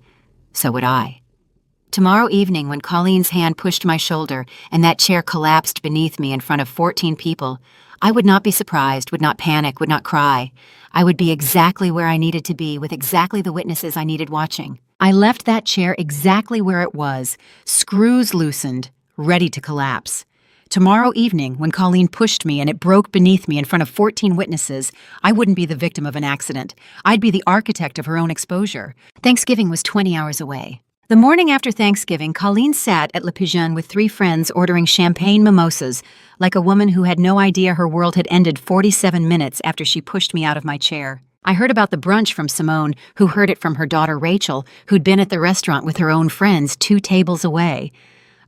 So would I. Tomorrow evening, when Colleen's hand pushed my shoulder and that chair collapsed beneath me in front of 14 people, I would not be surprised, would not panic, would not cry. I would be exactly where I needed to be, with exactly the witnesses I needed watching. I left that chair exactly where it was, screws loosened, ready to collapse. Tomorrow evening, when Colleen pushed me and it broke beneath me in front of 14 witnesses, I wouldn't be the victim of an accident. I'd be the architect of her own exposure. Thanksgiving was 20 hours away. The morning after Thanksgiving, Colleen sat at Le Pigeon with 3 friends ordering champagne mimosas, like a woman who had no idea her world had ended 47 minutes after she pushed me out of my chair. I heard about the brunch from Simone, who heard it from her daughter Rachel, who'd been at the restaurant with her own friends 2 tables away.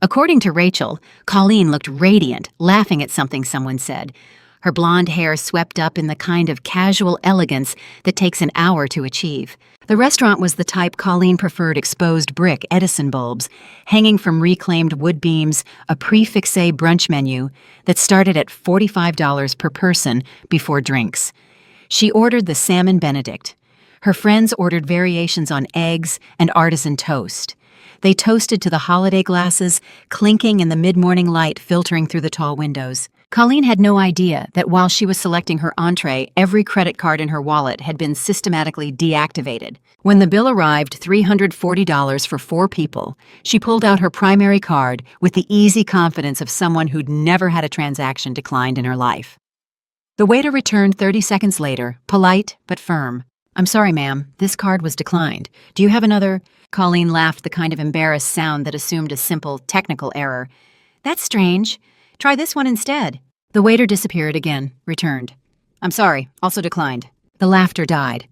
According to Rachel, Colleen looked radiant, laughing at something someone said. Her blonde hair swept up in the kind of casual elegance that takes an hour to achieve. The restaurant was the type Colleen preferred: exposed brick Edison bulbs, hanging from reclaimed wood beams, a prix-fixé brunch menu that started at $45 per person before drinks. She ordered the salmon Benedict. Her friends ordered variations on eggs and artisan toast. They toasted to the holiday glasses, clinking in the mid-morning light filtering through the tall windows. Colleen had no idea that while she was selecting her entree, every credit card in her wallet had been systematically deactivated. When the bill arrived, $340 for 4 people, she pulled out her primary card with the easy confidence of someone who'd never had a transaction declined in her life. The waiter returned 30 seconds later, polite but firm. "I'm sorry, ma'am, this card was declined. Do you have another?" Colleen laughed, the kind of embarrassed sound that assumed a simple technical error. "That's strange. Try this one instead." The waiter disappeared again, returned. "I'm sorry, also declined." The laughter died.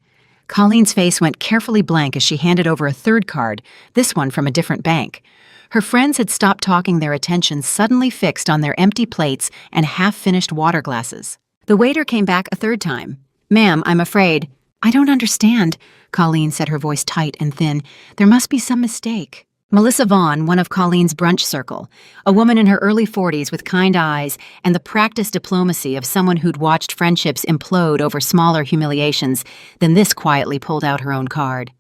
Colleen's face went carefully blank as she handed over a third card, this one from a different bank. Her friends had stopped talking, their attention suddenly fixed on their empty plates and half-finished water glasses. The waiter came back a third time. "Ma'am, I'm afraid—" "I don't understand," Colleen said, her voice tight and thin. "There must be some mistake." Melissa Vaughn, one of Colleen's brunch circle, a woman in her early 40s with kind eyes and the practiced diplomacy of someone who'd watched friendships implode over smaller humiliations, then this quietly pulled out her own card.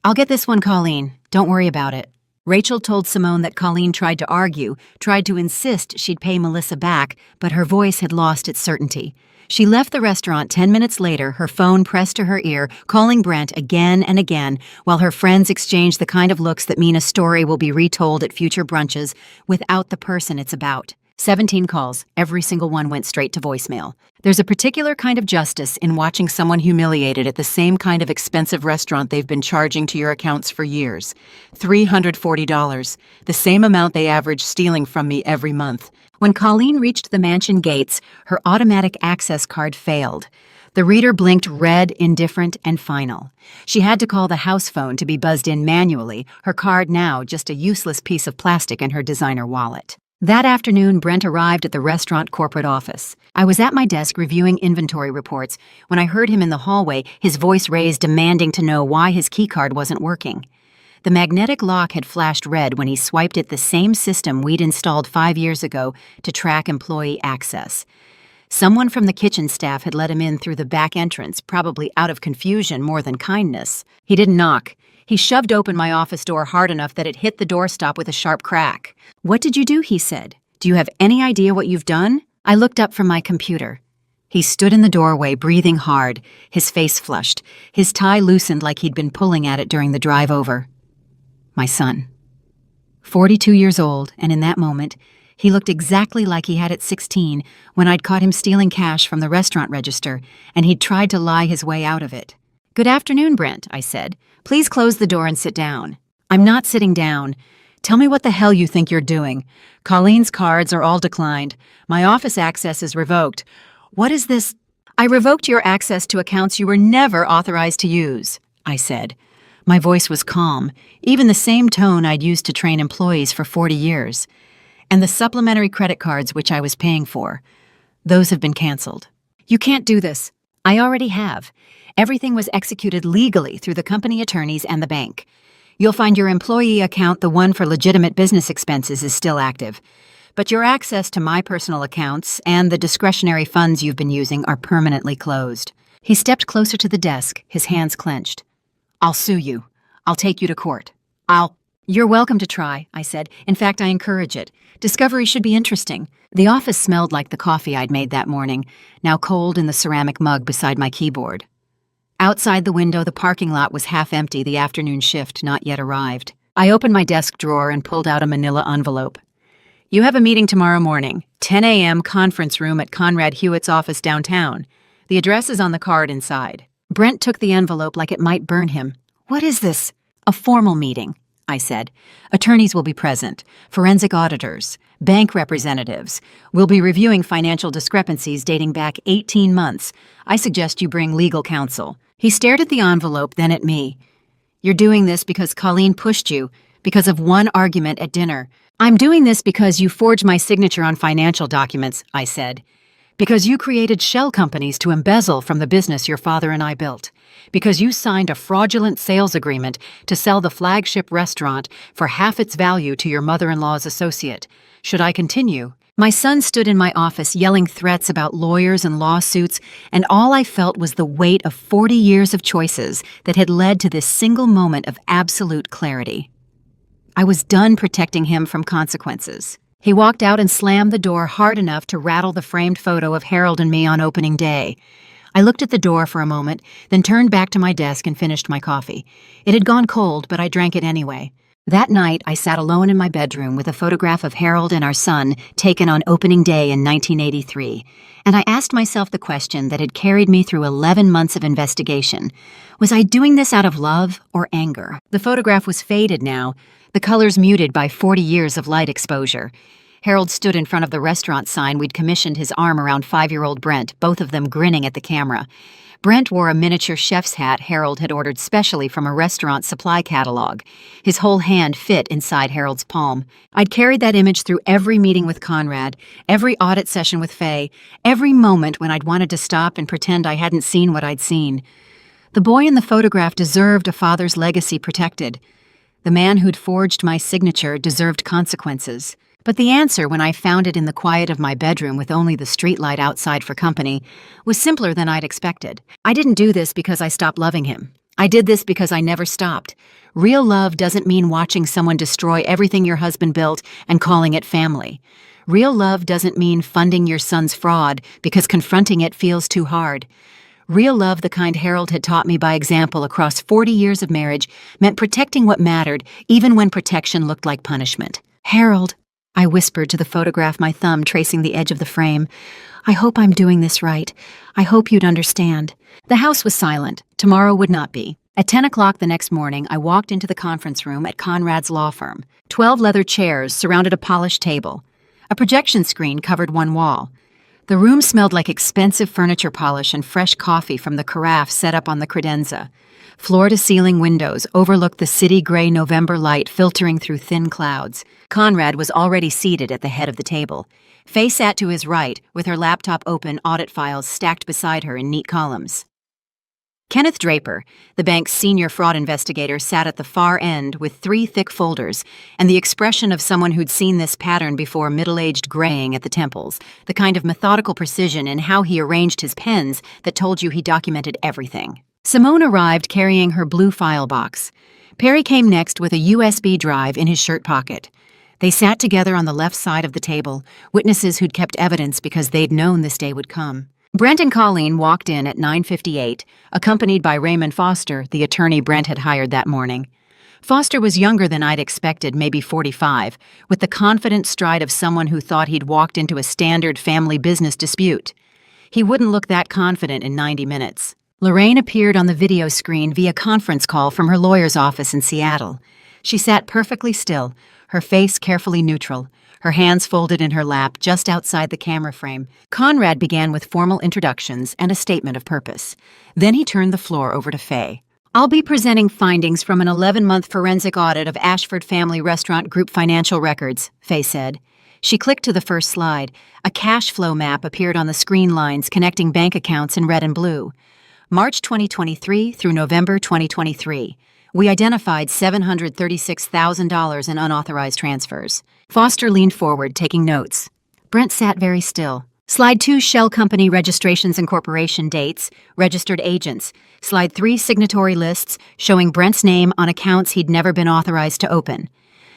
"I'll get this one, Colleen. Don't worry about it." Rachel told Simone that Colleen tried to argue, tried to insist she'd pay Melissa back, but her voice had lost its certainty. She left the restaurant 10 minutes later, her phone pressed to her ear, calling Brent again and again, while her friends exchanged the kind of looks that mean a story will be retold at future brunches without the person it's about. 17 calls, every single one went straight to voicemail. There's a particular kind of justice in watching someone humiliated at the same kind of expensive restaurant they've been charging to your accounts for years. $340, the same amount they average stealing from me every month. When Colleen reached the mansion gates, her automatic access card failed. The reader blinked red, indifferent, and final. She had to call the house phone to be buzzed in manually, her card now just a useless piece of plastic in her designer wallet. That afternoon, Brent arrived at the restaurant corporate office. I was at my desk reviewing inventory reports when I heard him in the hallway, his voice raised, demanding to know why his keycard wasn't working. The magnetic lock had flashed red when he swiped it, the same system we'd installed 5 years ago to track employee access. Someone from the kitchen staff had let him in through the back entrance, probably out of confusion more than kindness. He didn't knock. He shoved open my office door hard enough that it hit the doorstop with a sharp crack. "What did you do?" he said. "Do you have any idea what you've done?" I looked up from my computer. He stood in the doorway, breathing hard, his face flushed, his tie loosened like he'd been pulling at it during the drive over. My son. 42 years old, and in that moment, he looked exactly like he had at 16 when I'd caught him stealing cash from the restaurant register, and he'd tried to lie his way out of it. "Good afternoon, Brent," I said. "Please close the door and sit down." "I'm not sitting down. Tell me what the hell you think you're doing. Colleen's cards are all declined. My office access is revoked. What is this?" "I revoked your access to accounts you were never authorized to use," I said. My voice was calm, even the same tone I'd used to train employees for 40 years. "And the supplementary credit cards which I was paying for, those have been canceled." "You can't do this." "I already have. Everything was executed legally through the company attorneys and the bank. You'll find your employee account, the one for legitimate business expenses, is still active. But your access to my personal accounts and the discretionary funds you've been using are permanently closed." He stepped closer to the desk, his hands clenched. "I'll sue you. I'll take you to court. You're welcome to try, I said. In fact, I encourage it. Discovery should be interesting. The office smelled like the coffee I'd made that morning, now cold in the ceramic mug beside my keyboard. Outside the window, the parking lot was half empty, the afternoon shift not yet arrived. I opened my desk drawer and pulled out a manila envelope. You have a meeting tomorrow morning, 10 a.m. conference room at Conrad Hewitt's office downtown. The address is on the card inside. Brent took the envelope like it might burn him. What is this? A formal meeting, I said. Attorneys will be present, forensic auditors, bank representatives. We'll be reviewing financial discrepancies dating back 18 months. I suggest you bring legal counsel. He stared at the envelope, then at me. You're doing this because Colleen pushed you, because of one argument at dinner. I'm doing this because you forged my signature on financial documents, I said. Because you created shell companies to embezzle from the business your father and I built. Because you signed a fraudulent sales agreement to sell the flagship restaurant for half its value to your mother-in-law's associate. Should I continue? My son stood in my office yelling threats about lawyers and lawsuits, and all I felt was the weight of 40 years of choices that had led to this single moment of absolute clarity. I was done protecting him from consequences. He walked out and slammed the door hard enough to rattle the framed photo of Harold and me on opening day. I looked at the door for a moment, then turned back to my desk and finished my coffee. It had gone cold, but I drank it anyway. That night, I sat alone in my bedroom with a photograph of Harold and our son taken on opening day in 1983, and I asked myself the question that had carried me through 11 months of investigation. Was I doing this out of love or anger? The photograph was faded now, the colors muted by 40 years of light exposure. Harold stood in front of the restaurant sign we'd commissioned, his arm around 5-year-old Brent, both of them grinning at the camera. Brent wore a miniature chef's hat Harold had ordered specially from a restaurant supply catalog. His whole hand fit inside Harold's palm. I'd carried that image through every meeting with Conrad, every audit session with Faye, every moment when I'd wanted to stop and pretend I hadn't seen what I'd seen. The boy in the photograph deserved a father's legacy protected. The man who'd forged my signature deserved consequences. But the answer, when I found it in the quiet of my bedroom with only the streetlight outside for company, was simpler than I'd expected. I didn't do this because I stopped loving him. I did this because I never stopped. Real love doesn't mean watching someone destroy everything your husband built and calling it family. Real love doesn't mean funding your son's fraud because confronting it feels too hard. Real love, the kind Harold had taught me by example across 40 years of marriage, meant protecting what mattered, even when protection looked like punishment. Harold, I whispered to the photograph, my thumb tracing the edge of the frame. I hope I'm doing this right. I hope you'd understand. The house was silent. Tomorrow would not be. At 10 o'clock the next morning, I walked into the conference room at Conrad's law firm. 12 leather chairs surrounded a polished table. A projection screen covered one wall. The room smelled like expensive furniture polish and fresh coffee from the carafe set up on the credenza. Floor-to-ceiling windows overlooked the city-gray November light filtering through thin clouds. Conrad was already seated at the head of the table. Faye sat to his right, with her laptop open, audit files stacked beside her in neat columns. Kenneth Draper, the bank's senior fraud investigator, sat at the far end with 3 thick folders and the expression of someone who'd seen this pattern before, middle-aged graying at the temples, the kind of methodical precision in how he arranged his pens that told you he documented everything. Simone arrived carrying her blue file box. Perry came next with a USB drive in his shirt pocket. They sat together on the left side of the table, witnesses who'd kept evidence because they'd known this day would come. Brent and Colleen walked in at 9:58, accompanied by Raymond Foster, the attorney Brent had hired that morning. Foster was younger than I'd expected, maybe 45, with the confident stride of someone who thought he'd walked into a standard family business dispute. He wouldn't look that confident in 90 minutes. Lorraine appeared on the video screen via conference call from her lawyer's office in Seattle. She sat perfectly still, her face carefully neutral, her hands folded in her lap just outside the camera frame. Conrad began with formal introductions and a statement of purpose. Then he turned the floor over to Faye. I'll be presenting findings from an 11-month forensic audit of Ashford Family Restaurant Group financial records, Faye said. She clicked to the first slide. A cash flow map appeared on the screen lines connecting bank accounts in red and blue. March 2023 through November 2023. We identified $736,000 in unauthorized transfers. Foster leaned forward, taking notes. Brent sat very still. Slide 2, shell company registrations and corporation dates, registered agents. Slide 3, signatory lists showing Brent's name on accounts he'd never been authorized to open.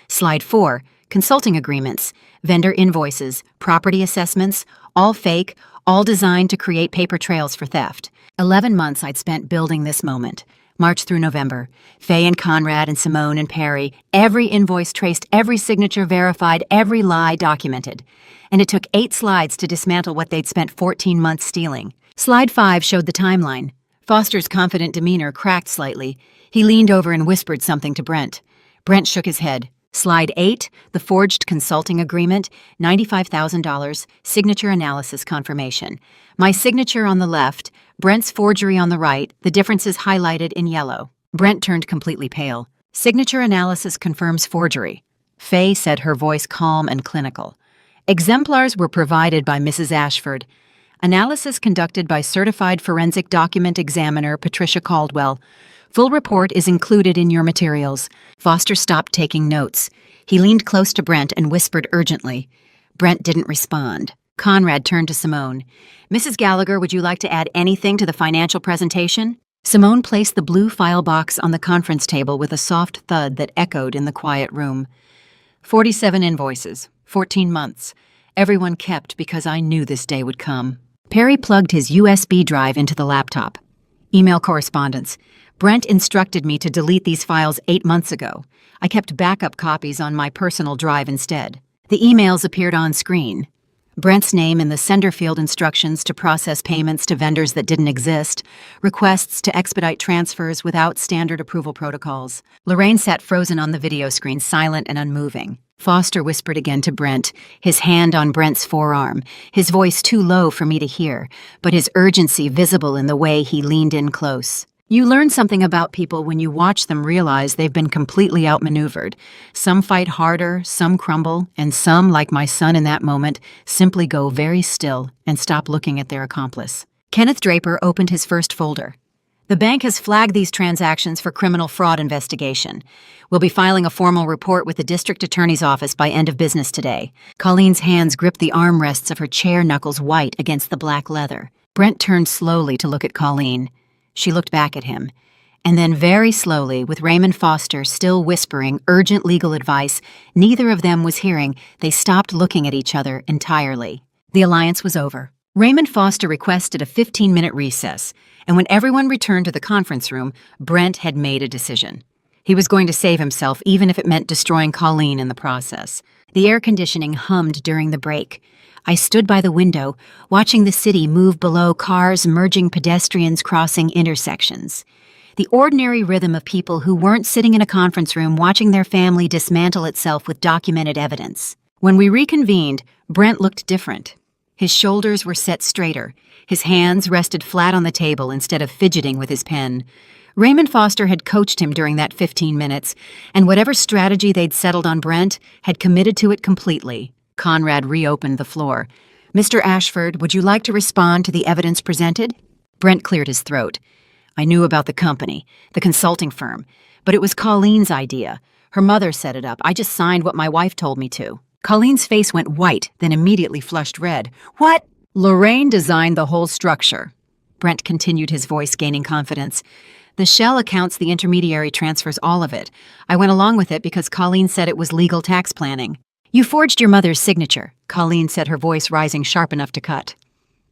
Slide 4, consulting agreements, vendor invoices, property assessments, all fake, all designed to create paper trails for theft. 11 months I'd spent building this moment. March through November. Faye and Conrad and Simone and Perry. Every invoice traced, every signature verified, every lie documented. And it took 8 slides to dismantle what they'd spent 14 months stealing. Slide 5 showed the timeline. Foster's confident demeanor cracked slightly. He leaned over and whispered something to Brent. Brent shook his head. Slide 8, the forged consulting agreement, $95,000, signature analysis confirmation. My signature on the left, Brent's forgery on the right, the differences highlighted in yellow. Brent turned completely pale. Signature analysis confirms forgery. Faye said, her voice calm and clinical. Exemplars were provided by Mrs. Ashford. Analysis conducted by certified forensic document examiner Patricia Caldwell. Full report is included in your materials. Foster stopped taking notes. He leaned close to Brent and whispered urgently. Brent didn't respond. Conrad turned to Simone. Mrs. Gallagher, would you like to add anything to the financial presentation? Simone placed the blue file box on the conference table with a soft thud that echoed in the quiet room. 47 invoices, 14 months. Everyone kept because I knew this day would come. Perry plugged his USB drive into the laptop. Email correspondence. Brent instructed me to delete these files 8 months ago. I kept backup copies on my personal drive instead. The emails appeared on screen. Brent's name in the sender field, instructions to process payments to vendors that didn't exist, requests to expedite transfers without standard approval protocols. Lorraine sat frozen on the video screen, silent and unmoving. Foster whispered again to Brent, his hand on Brent's forearm, his voice too low for me to hear, but his urgency visible in the way he leaned in close. You learn something about people when you watch them realize they've been completely outmaneuvered. Some fight harder, some crumble, and some, like my son in that moment, simply go very still and stop looking at their accomplice. Kenneth Draper opened his first folder. The bank has flagged these transactions for criminal fraud investigation. We'll be filing a formal report with the district attorney's office by end of business today. Colleen's hands gripped the armrests of her chair, knuckles white against the black leather. Brent turned slowly to look at Colleen. She looked back at him. And then very slowly, with Raymond Foster still whispering urgent legal advice neither of them was hearing, they stopped looking at each other entirely. The alliance was over. Raymond Foster requested a 15-minute recess, and when everyone returned to the conference room, Brent had made a decision. He was going to save himself, even if it meant destroying Colleen in the process. The air conditioning hummed during the break. I stood by the window, watching the city move below, cars merging, pedestrians crossing intersections. The ordinary rhythm of people who weren't sitting in a conference room watching their family dismantle itself with documented evidence. When we reconvened, Brent looked different. His shoulders were set straighter. His hands rested flat on the table instead of fidgeting with his pen. Raymond Foster had coached him during that 15 minutes, and whatever strategy they'd settled on Brent had committed to it completely. Conrad reopened the floor. Mr. Ashford, would you like to respond to the evidence presented? Brent cleared his throat. I knew about the company, the consulting firm, but it was Colleen's idea. Her mother set it up. I just signed what my wife told me to. Colleen's face went white, then immediately flushed red. What? Lorraine designed the whole structure. Brent continued, his voice gaining confidence. The shell accounts, the intermediary transfers, all of it. I went along with it because Colleen said it was legal tax planning. You forged your mother's signature, Colleen said, her voice rising sharp enough to cut.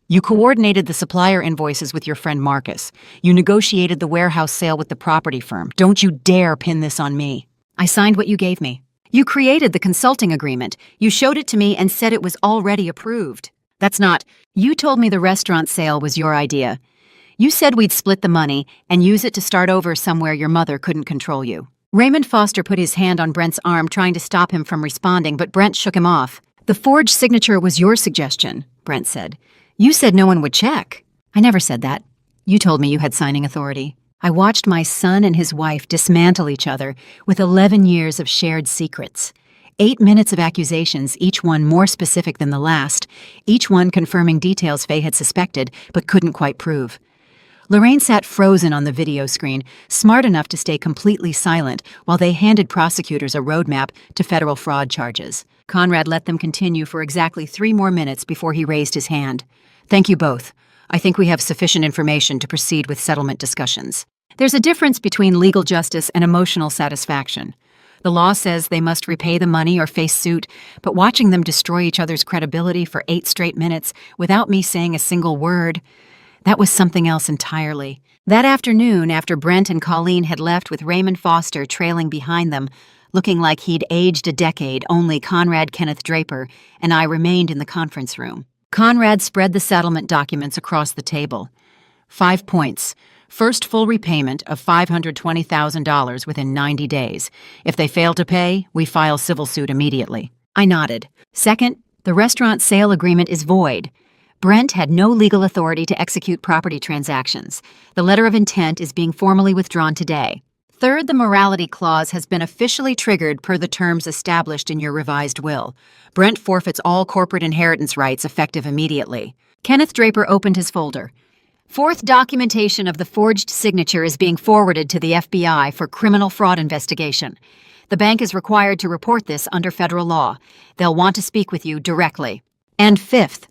You coordinated the supplier invoices with your friend Marcus. You negotiated the warehouse sale with the property firm. Don't you dare pin this on me. I signed what you gave me. You created the consulting agreement. You showed it to me and said it was already approved. That's not. You told me the restaurant sale was your idea. You said we'd split the money and use it to start over somewhere your mother couldn't control you. Raymond Foster put his hand on Brent's arm, trying to stop him from responding, but Brent shook him off. The forged signature was your suggestion, Brent said. You said no one would check. I never said that. You told me you had signing authority. I watched my son and his wife dismantle each other with 11 years of shared secrets. 8 minutes of accusations, each one more specific than the last, each one confirming details Faye had suspected but couldn't quite prove. Lorraine sat frozen on the video screen, smart enough to stay completely silent while they handed prosecutors a roadmap to federal fraud charges. Conrad let them continue for exactly 3 more minutes before he raised his hand. "Thank you both. I think we have sufficient information to proceed with settlement discussions." There's a difference between legal justice and emotional satisfaction. The law says they must repay the money or face suit, but watching them destroy each other's credibility for 8 straight minutes without me saying a single word, that was something else entirely. That afternoon, after Brent and Colleen had left with Raymond Foster trailing behind them, looking like he'd aged a decade, only Conrad Kenneth Draper and I remained in the conference room. Conrad spread the settlement documents across the table. 5 points. First, full repayment of $520,000 within 90 days. If they fail to pay, we file civil suit immediately. I nodded. Second, the restaurant sale agreement is void. Brent had no legal authority to execute property transactions. The letter of intent is being formally withdrawn today. Third, the morality clause has been officially triggered per the terms established in your revised will. Brent forfeits all corporate inheritance rights effective immediately. Kenneth Draper opened his folder. Fourth, documentation of the forged signature is being forwarded to the FBI for criminal fraud investigation. The bank is required to report this under federal law. They'll want to speak with you directly. And fifth,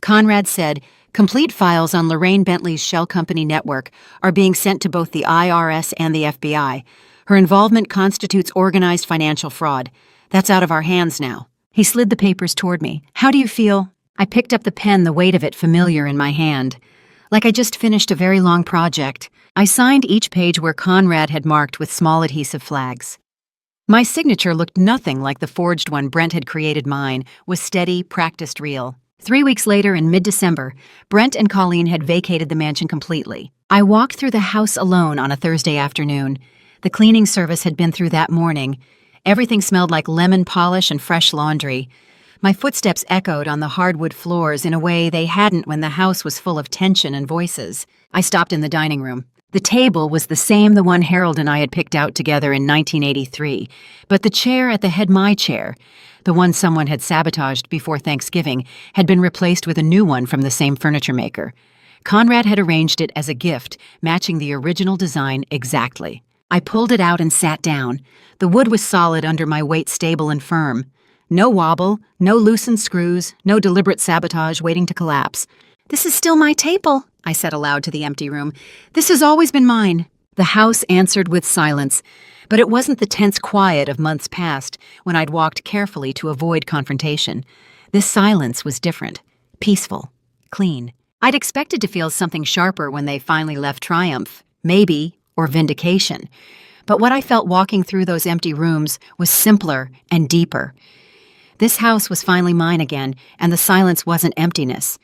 Conrad said, complete files on Lorraine Bentley's shell company network are being sent to both the IRS and the FBI. Her involvement constitutes organized financial fraud. That's out of our hands now. He slid the papers toward me. How do you feel? I picked up the pen, the weight of it familiar in my hand. Like I just finished a very long project. I signed each page where Conrad had marked with small adhesive flags. My signature looked nothing like the forged one Brent had created. Mine was steady, practiced real. 3 weeks later, in mid-December, Brent and Colleen had vacated the mansion completely. I walked through the house alone on a Thursday afternoon. The cleaning service had been through that morning. Everything smelled like lemon polish and fresh laundry. My footsteps echoed on the hardwood floors in a way they hadn't when the house was full of tension and voices. I stopped in the dining room. The table was the same the one Harold and I had picked out together in 1983, but the chair at the head, my chair, the one someone had sabotaged before Thanksgiving, had been replaced with a new one from the same furniture maker. Conrad had arranged it as a gift, matching the original design exactly. I pulled it out and sat down. The wood was solid under my weight, stable and firm. No wobble, no loosened screws, no deliberate sabotage waiting to collapse. "This is still my table," I said aloud to the empty room. "This has always been mine." The house answered with silence, but it wasn't the tense quiet of months past when I'd walked carefully to avoid confrontation. This silence was different, peaceful, clean. I'd expected to feel something sharper when they finally left triumph, maybe, or vindication. But what I felt walking through those empty rooms was simpler and deeper. This house was finally mine again, and the silence wasn't emptiness.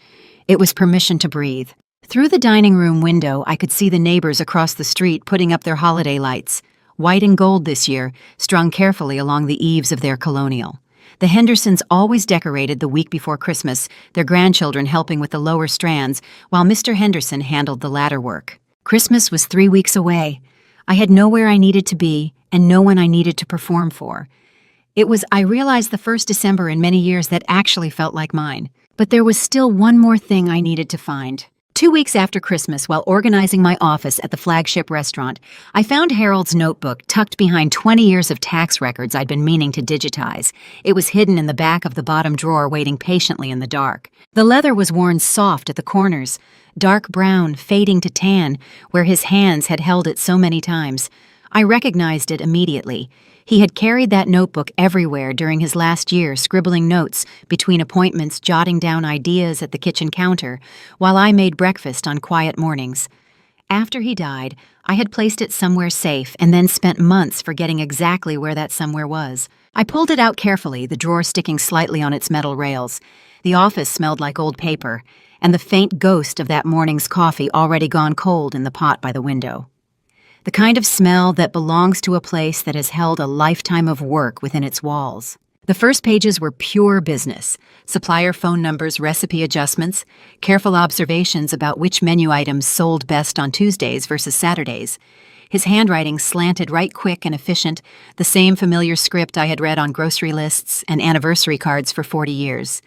It was permission to breathe. Through the dining room window, I could see the neighbors across the street putting up their holiday lights, white and gold this year, strung carefully along the eaves of their colonial. The Hendersons always decorated the week before Christmas, their grandchildren helping with the lower strands, while Mr. Henderson handled the latter work. Christmas was 3 weeks away. I had nowhere I needed to be, and no one I needed to perform for. It was, I realized, the first December in many years that actually felt like mine. But there was still one more thing I needed to find. 2 weeks after Christmas, while organizing my office at the flagship restaurant, I found Harold's notebook tucked behind 20 years of tax records I'd been meaning to digitize. It was hidden in the back of the bottom drawer, waiting patiently in the dark. The leather was worn soft at the corners, dark brown, fading to tan, where his hands had held it so many times. I recognized it immediately. He had carried that notebook everywhere during his last year, scribbling notes between appointments, jotting down ideas at the kitchen counter, while I made breakfast on quiet mornings. After he died, I had placed it somewhere safe and then spent months forgetting exactly where that somewhere was. I pulled it out carefully, the drawer sticking slightly on its metal rails. The office smelled like old paper, and the faint ghost of that morning's coffee already gone cold in the pot by the window. The kind of smell that belongs to a place that has held a lifetime of work within its walls. The first pages were pure business, supplier phone numbers, recipe adjustments, careful observations about which menu items sold best on Tuesdays versus Saturdays. His handwriting slanted right, quick and efficient, the same familiar script I had read on grocery lists and anniversary cards for 40 years.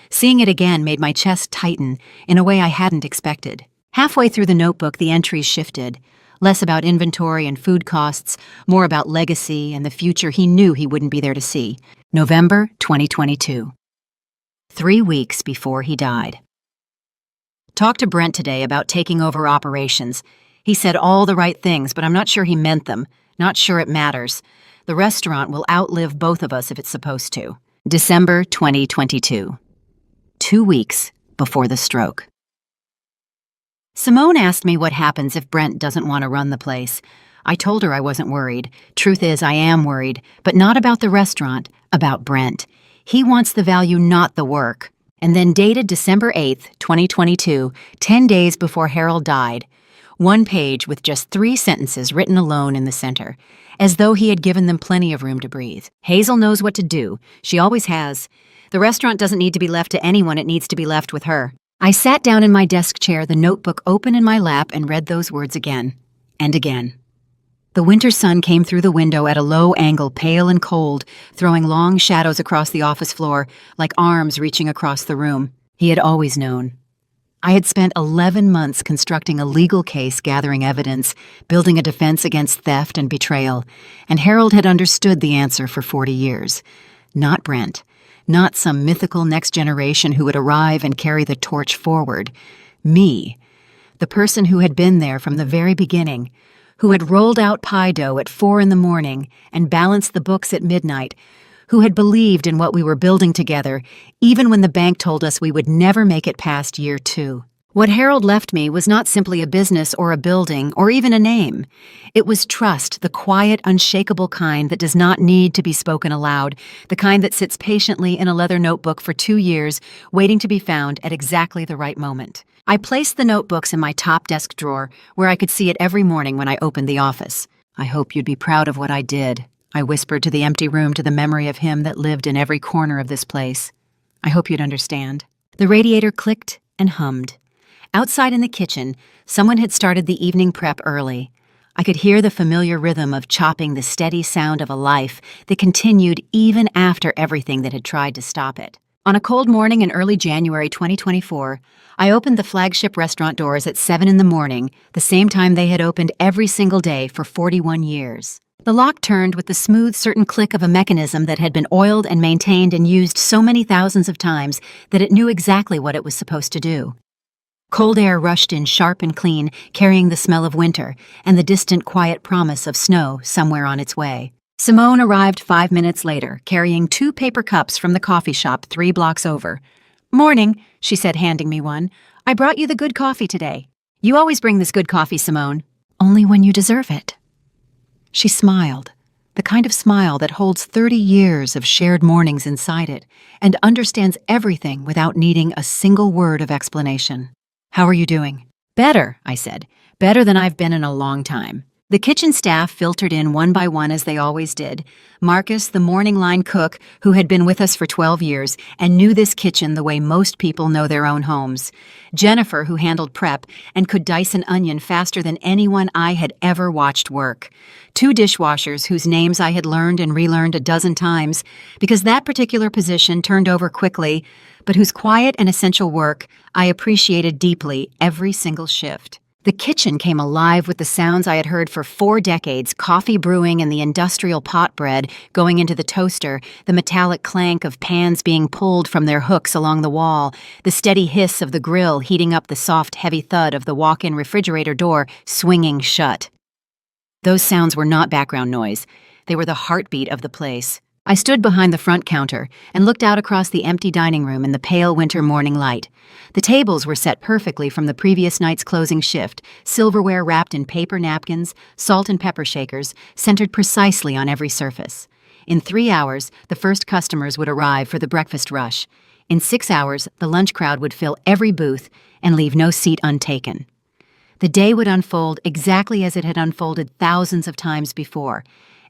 Seeing it again made my chest tighten in a way I hadn't expected. Halfway through the notebook, the entries shifted. Less about inventory and food costs, more about legacy and the future he knew he wouldn't be there to see. November 2022. 3 weeks before he died. Talked to Brent today about taking over operations. He said all the right things, but I'm not sure he meant them. Not sure it matters. The restaurant will outlive both of us if it's supposed to. December 2022. 2 weeks before the stroke. Simone asked me what happens if Brent doesn't want to run the place. I told her I wasn't worried. Truth is, I am worried, but not about the restaurant, about Brent. He wants the value, not the work. And then dated December 8th, 2022, 10 days before Harold died. 1 page with just 3 sentences written alone in the center, as though he had given them plenty of room to breathe. Hazel knows what to do. She always has. The restaurant doesn't need to be left to anyone. It needs to be left with her. I sat down in my desk chair, the notebook open in my lap, and read those words again and again. The winter sun came through the window at a low angle, pale and cold, throwing long shadows across the office floor, like arms reaching across the room. He had always known. I had spent 11 months constructing a legal case, gathering evidence, building a defense against theft and betrayal, and Harold had understood the answer for 40 years. Not Brent. Not some mythical next generation who would arrive and carry the torch forward. Me. The person who had been there from the very beginning, who had rolled out pie dough at 4 a.m. and balanced the books at midnight, who had believed in what we were building together, even when the bank told us we would never make it past year 2. What Harold left me was not simply a business or a building or even a name. It was trust, the quiet, unshakable kind that does not need to be spoken aloud, the kind that sits patiently in a leather notebook for 2 years, waiting to be found at exactly the right moment. I placed the notebooks in my top desk drawer, where I could see it every morning when I opened the office. I hope you'd be proud of what I did, I whispered to the empty room, to the memory of him that lived in every corner of this place. I hope you'd understand. The radiator clicked and hummed. Outside in the kitchen, someone had started the evening prep early. I could hear the familiar rhythm of chopping, the steady sound of a life that continued even after everything that had tried to stop it. On a cold morning in early January 2024, I opened the flagship restaurant doors at 7 a.m, the same time they had opened every single day for 41 years. The lock turned with the smooth, certain click of a mechanism that had been oiled and maintained and used so many thousands of times that it knew exactly what it was supposed to do. Cold air rushed in sharp and clean, carrying the smell of winter and the distant, quiet promise of snow somewhere on its way. Simone arrived 5 minutes later, carrying 2 paper cups from the coffee shop 3 blocks over. "Morning," she said, handing me one. "I brought you the good coffee today." "You always bring this good coffee, Simone." "Only when you deserve it." She smiled, the kind of smile that holds 30 years of shared mornings inside it and understands everything without needing a single word of explanation. "How are you doing?" "Better," I said. "Better than I've been in a long time." The kitchen staff filtered in one by one, as they always did. Marcus, the morning line cook, who had been with us for 12 years and knew this kitchen the way most people know their own homes. Jennifer, who handled prep and could dice an onion faster than anyone I had ever watched work. 2 dishwashers whose names I had learned and relearned a dozen times, because that particular position turned over quickly, but whose quiet and essential work I appreciated deeply every single shift. The kitchen came alive with the sounds I had heard for 4 decades, coffee brewing and the industrial pot bread going into the toaster, the metallic clank of pans being pulled from their hooks along the wall, the steady hiss of the grill heating up, the soft, heavy thud of the walk-in refrigerator door swinging shut. Those sounds were not background noise. They were the heartbeat of the place. I stood behind the front counter and looked out across the empty dining room in the pale winter morning light. The tables were set perfectly from the previous night's closing shift, silverware wrapped in paper napkins, salt and pepper shakers, centered precisely on every surface. In 3 hours, the first customers would arrive for the breakfast rush. In 6 hours, the lunch crowd would fill every booth and leave no seat untaken. The day would unfold exactly as it had unfolded thousands of times before.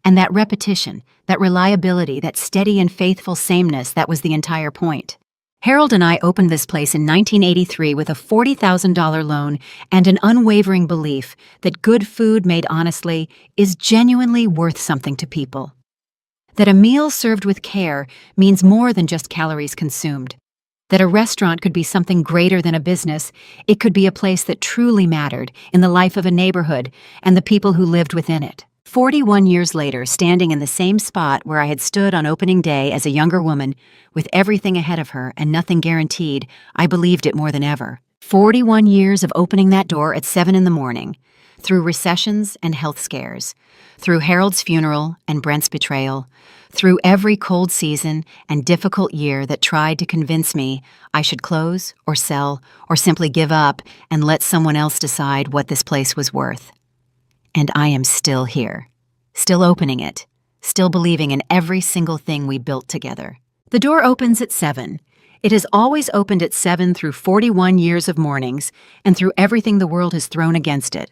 And that repetition, that reliability, that steady and faithful sameness, that was the entire point. Harold and I opened this place in 1983 with a $40,000 loan and an unwavering belief that good food made honestly is genuinely worth something to people. That a meal served with care means more than just calories consumed. That a restaurant could be something greater than a business. It could be a place that truly mattered in the life of a neighborhood and the people who lived within it. 41 years later, standing in the same spot where I had stood on opening day as a younger woman, with everything ahead of her and nothing guaranteed, I believed it more than ever. 41 years of opening that door at 7 in the morning, through recessions and health scares, through Harold's funeral and Brent's betrayal, through every cold season and difficult year that tried to convince me I should close or sell or simply give up and let someone else decide what this place was worth. And I am still here, still opening it, still believing in every single thing we built together. The door opens at 7. It has always opened at 7 through 41 years of mornings and through everything the world has thrown against it.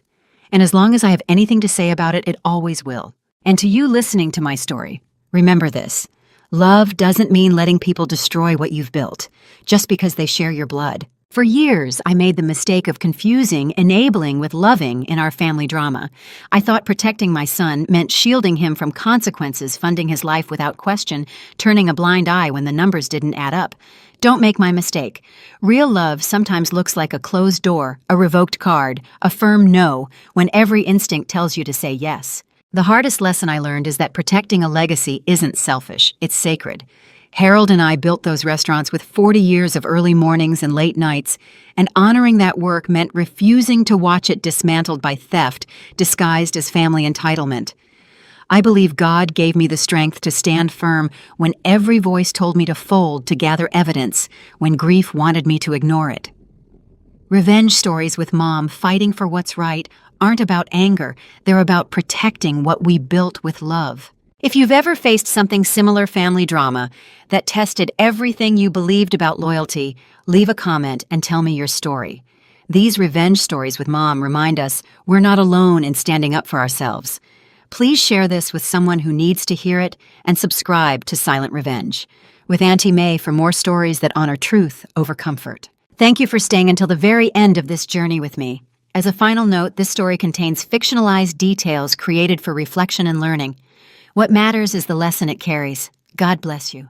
And as long as I have anything to say about it, it always will. And to you listening to my story, remember this. Love doesn't mean letting people destroy what you've built, just because they share your blood. For years, I made the mistake of confusing enabling with loving in our family drama. I thought protecting my son meant shielding him from consequences, funding his life without question, turning a blind eye when the numbers didn't add up. Don't make my mistake. Real love sometimes looks like a closed door, a revoked card, a firm no, when every instinct tells you to say yes. The hardest lesson I learned is that protecting a legacy isn't selfish, it's sacred. Harold and I built those restaurants with 40 years of early mornings and late nights, and honoring that work meant refusing to watch it dismantled by theft, disguised as family entitlement. I believe God gave me the strength to stand firm when every voice told me to fold to gather evidence, when grief wanted me to ignore it. Revenge stories with Mom fighting for what's right aren't about anger, they're about protecting what we built with love. If you've ever faced something similar family drama that tested everything you believed about loyalty, leave a comment and tell me your story. These revenge stories with Mom remind us we're not alone in standing up for ourselves. Please share this with someone who needs to hear it and subscribe to Silent Revenge with Auntie May for more stories that honor truth over comfort. Thank you for staying until the very end of this journey with me. As a final note, this story contains fictionalized details created for reflection and learning. What matters is the lesson it carries. God bless you.